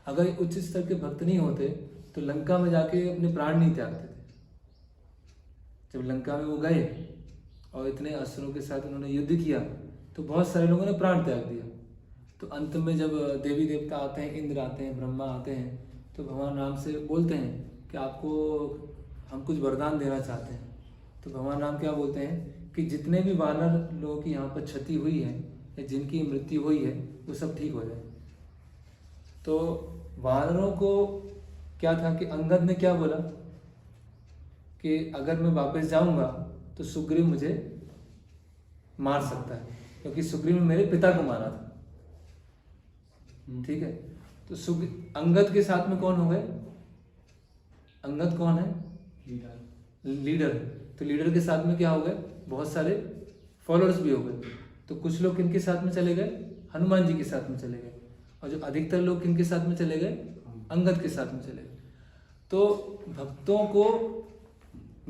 अगर ये उच्च स्तर के भक्त नहीं होते तो लंका में जाके अपने प्राण नहीं त्यागते थे। जब लंका में वो गए और इतने असुरों के साथ उन्होंने युद्ध किया तो बहुत सारे लोगों ने प्राण त्याग दिया। तो अंत में जब देवी देवता आते हैं, इंद्र आते हैं, ब्रह्मा आते हैं, तो भगवान राम से बोलते हैं कि आपको हम कुछ वरदान देना चाहते हैं। तो भगवान राम क्या बोलते हैं कि जितने भी वानर लोगों की यहाँ पर क्षति हुई है या जिनकी मृत्यु हुई है वो सब ठीक हो जाए। तो वानरों को क्या था कि अंगद ने क्या बोला कि अगर मैं वापस जाऊंगा तो सुग्रीव मुझे मार सकता है, क्योंकि सुग्रीव ने मेरे पिता को मारा था, ठीक है। तो अंगद के साथ में कौन हो गए? अंगद कौन है? लीडर। तो लीडर के साथ में क्या हो गए? बहुत सारे फॉलोअर्स भी हो गए। तो कुछ लोग किनके साथ में चले गए? हनुमान जी के साथ में चले गए। और जो अधिकतर लोग किनके साथ में चले गए? अंगद के साथ में चले गए। तो भक्तों को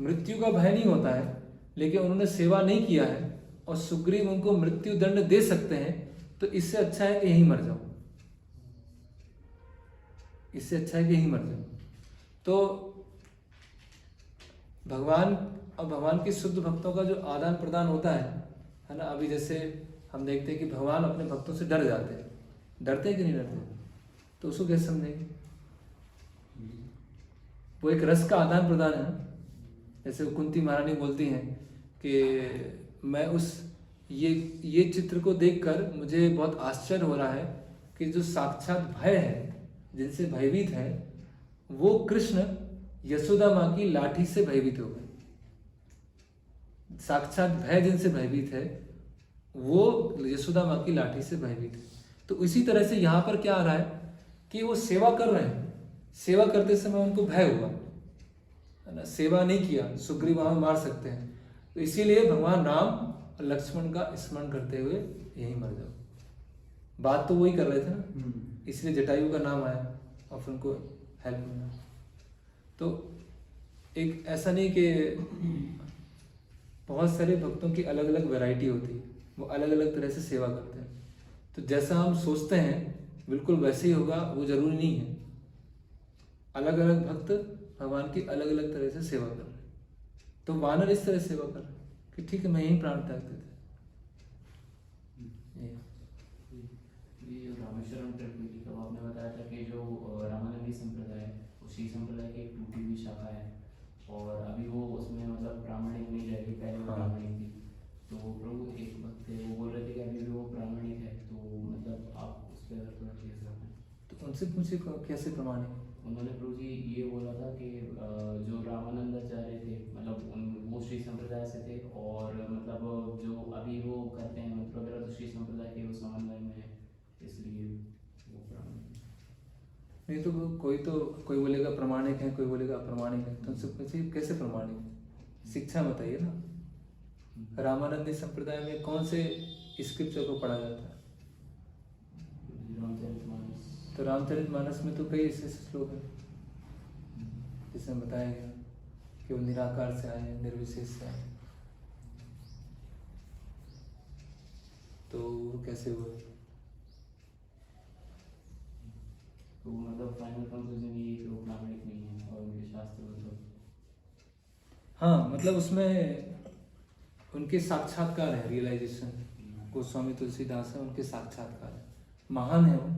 मृत्यु का भय नहीं होता है, लेकिन उन्होंने सेवा नहीं किया है और सुग्रीव उनको मृत्यु दंड दे सकते हैं, तो इससे अच्छा है कि यहीं मर जाओ, इससे अच्छा है कि यहीं मर जाओ। तो भगवान के शुद्ध भक्तों का जो आदान प्रदान होता है ना। अभी जैसे हम देखते हैं कि भगवान अपने भक्तों से डर जाते हैं, डरते हैं कि नहीं डरते? तो उसको कैसे समझेंगे? वो एक रस का आदान प्रदान है। जैसे कुंती महारानी बोलती हैं कि मैं ये चित्र को देखकर मुझे बहुत आश्चर्य हो रहा है कि जो साक्षात भय है, जिनसे भयभीत है, वो कृष्ण यशोदा माँ की लाठी से भयभीत हो गए। साक्षात भय जिनसे भयभीत है वो यशोदा माँ की लाठी से भयभीत है। तो इसी तरह से यहाँ पर क्या आ रहा है कि वो सेवा कर रहे हैं, सेवा करते समय उनको भय हुआ है ना, सेवा नहीं किया, सुग्रीव वहां मार सकते हैं। तो इसीलिए भगवान राम और लक्ष्मण का स्मरण करते हुए यहीं मर जाओ। बात तो वही कर रहे थे ना, इसलिए जटायु का नाम आया और फिर उनको हेल्प मिला। तो एक ऐसा नहीं कि बहुत सारे भक्तों की अलग अलग वैरायटी होती है, वो अलग अलग तरह से सेवा करते हैं। तो जैसा हम सोचते हैं बिल्कुल वैसे ही होगा, वो जरूरी नहीं है। अलग अलग भक्त भगवान की अलग अलग तरह से सेवा कर रहे हैं। तो वानर इस तरह सेवा कर रहे हैं कि ठीक है मैं यहीं प्राण त्याग देते।
रामेश्वरम ट्रिप हुई थी तब आपने बताया था कि जो रामानंदी संप्रदाय है उसी संप्रदाय की एक टूटी हुई शाखा है और अभी वो उसमें मतलब प्रामाणिक नहीं रहेगी, पहले वो प्रामाणिक थी। तो प्रभु एक भक्त थे वो बोल रहे थे कि अभी भी वो प्रामाणिक है, तो मतलब आप उस पर थोड़ा क्लियर कर दें।
तो उनसे पूछे कैसे प्रमाणिक?
उन्होंने प्रभु जी ये बोला था कि जो रामानंदाचार्य थे मतलब वो श्री संप्रदाय से थे और मतलब जो अभी वो करते हैं मतलब वगैरह तो श्री संप्रदाय के वो समन्वय में है, इसलिए वो प्रामाणिक
नहीं। तो कोई बोलेगा प्रमाणिक है, कोई बोलेगा अप्रमाणिक है। तो उनसे पूछिए कैसे प्रमाणिक? शिक्षा बताइए ना। रामानंदी संप्रदाय में कौन से स्क्रिप्चर को पढ़ा जाता है? तो रामचरितमानस में तो कई ऐसे श्लोक हैं जिसमें बताया गया कि वो निराकार से आए, निर्विशेष से आए। तो कैसे हुए?
तो मतलब फाइनल कंक्लूजन ये कि वो प्रामाणिक नहीं है और उनके शास्त्र मतलब
हाँ, मतलब उसमें उनके साक्षात्कार है, रियलाइजेशन। गोस्वामी तुलसीदास है, उनके साक्षात्कार है, महान है वो।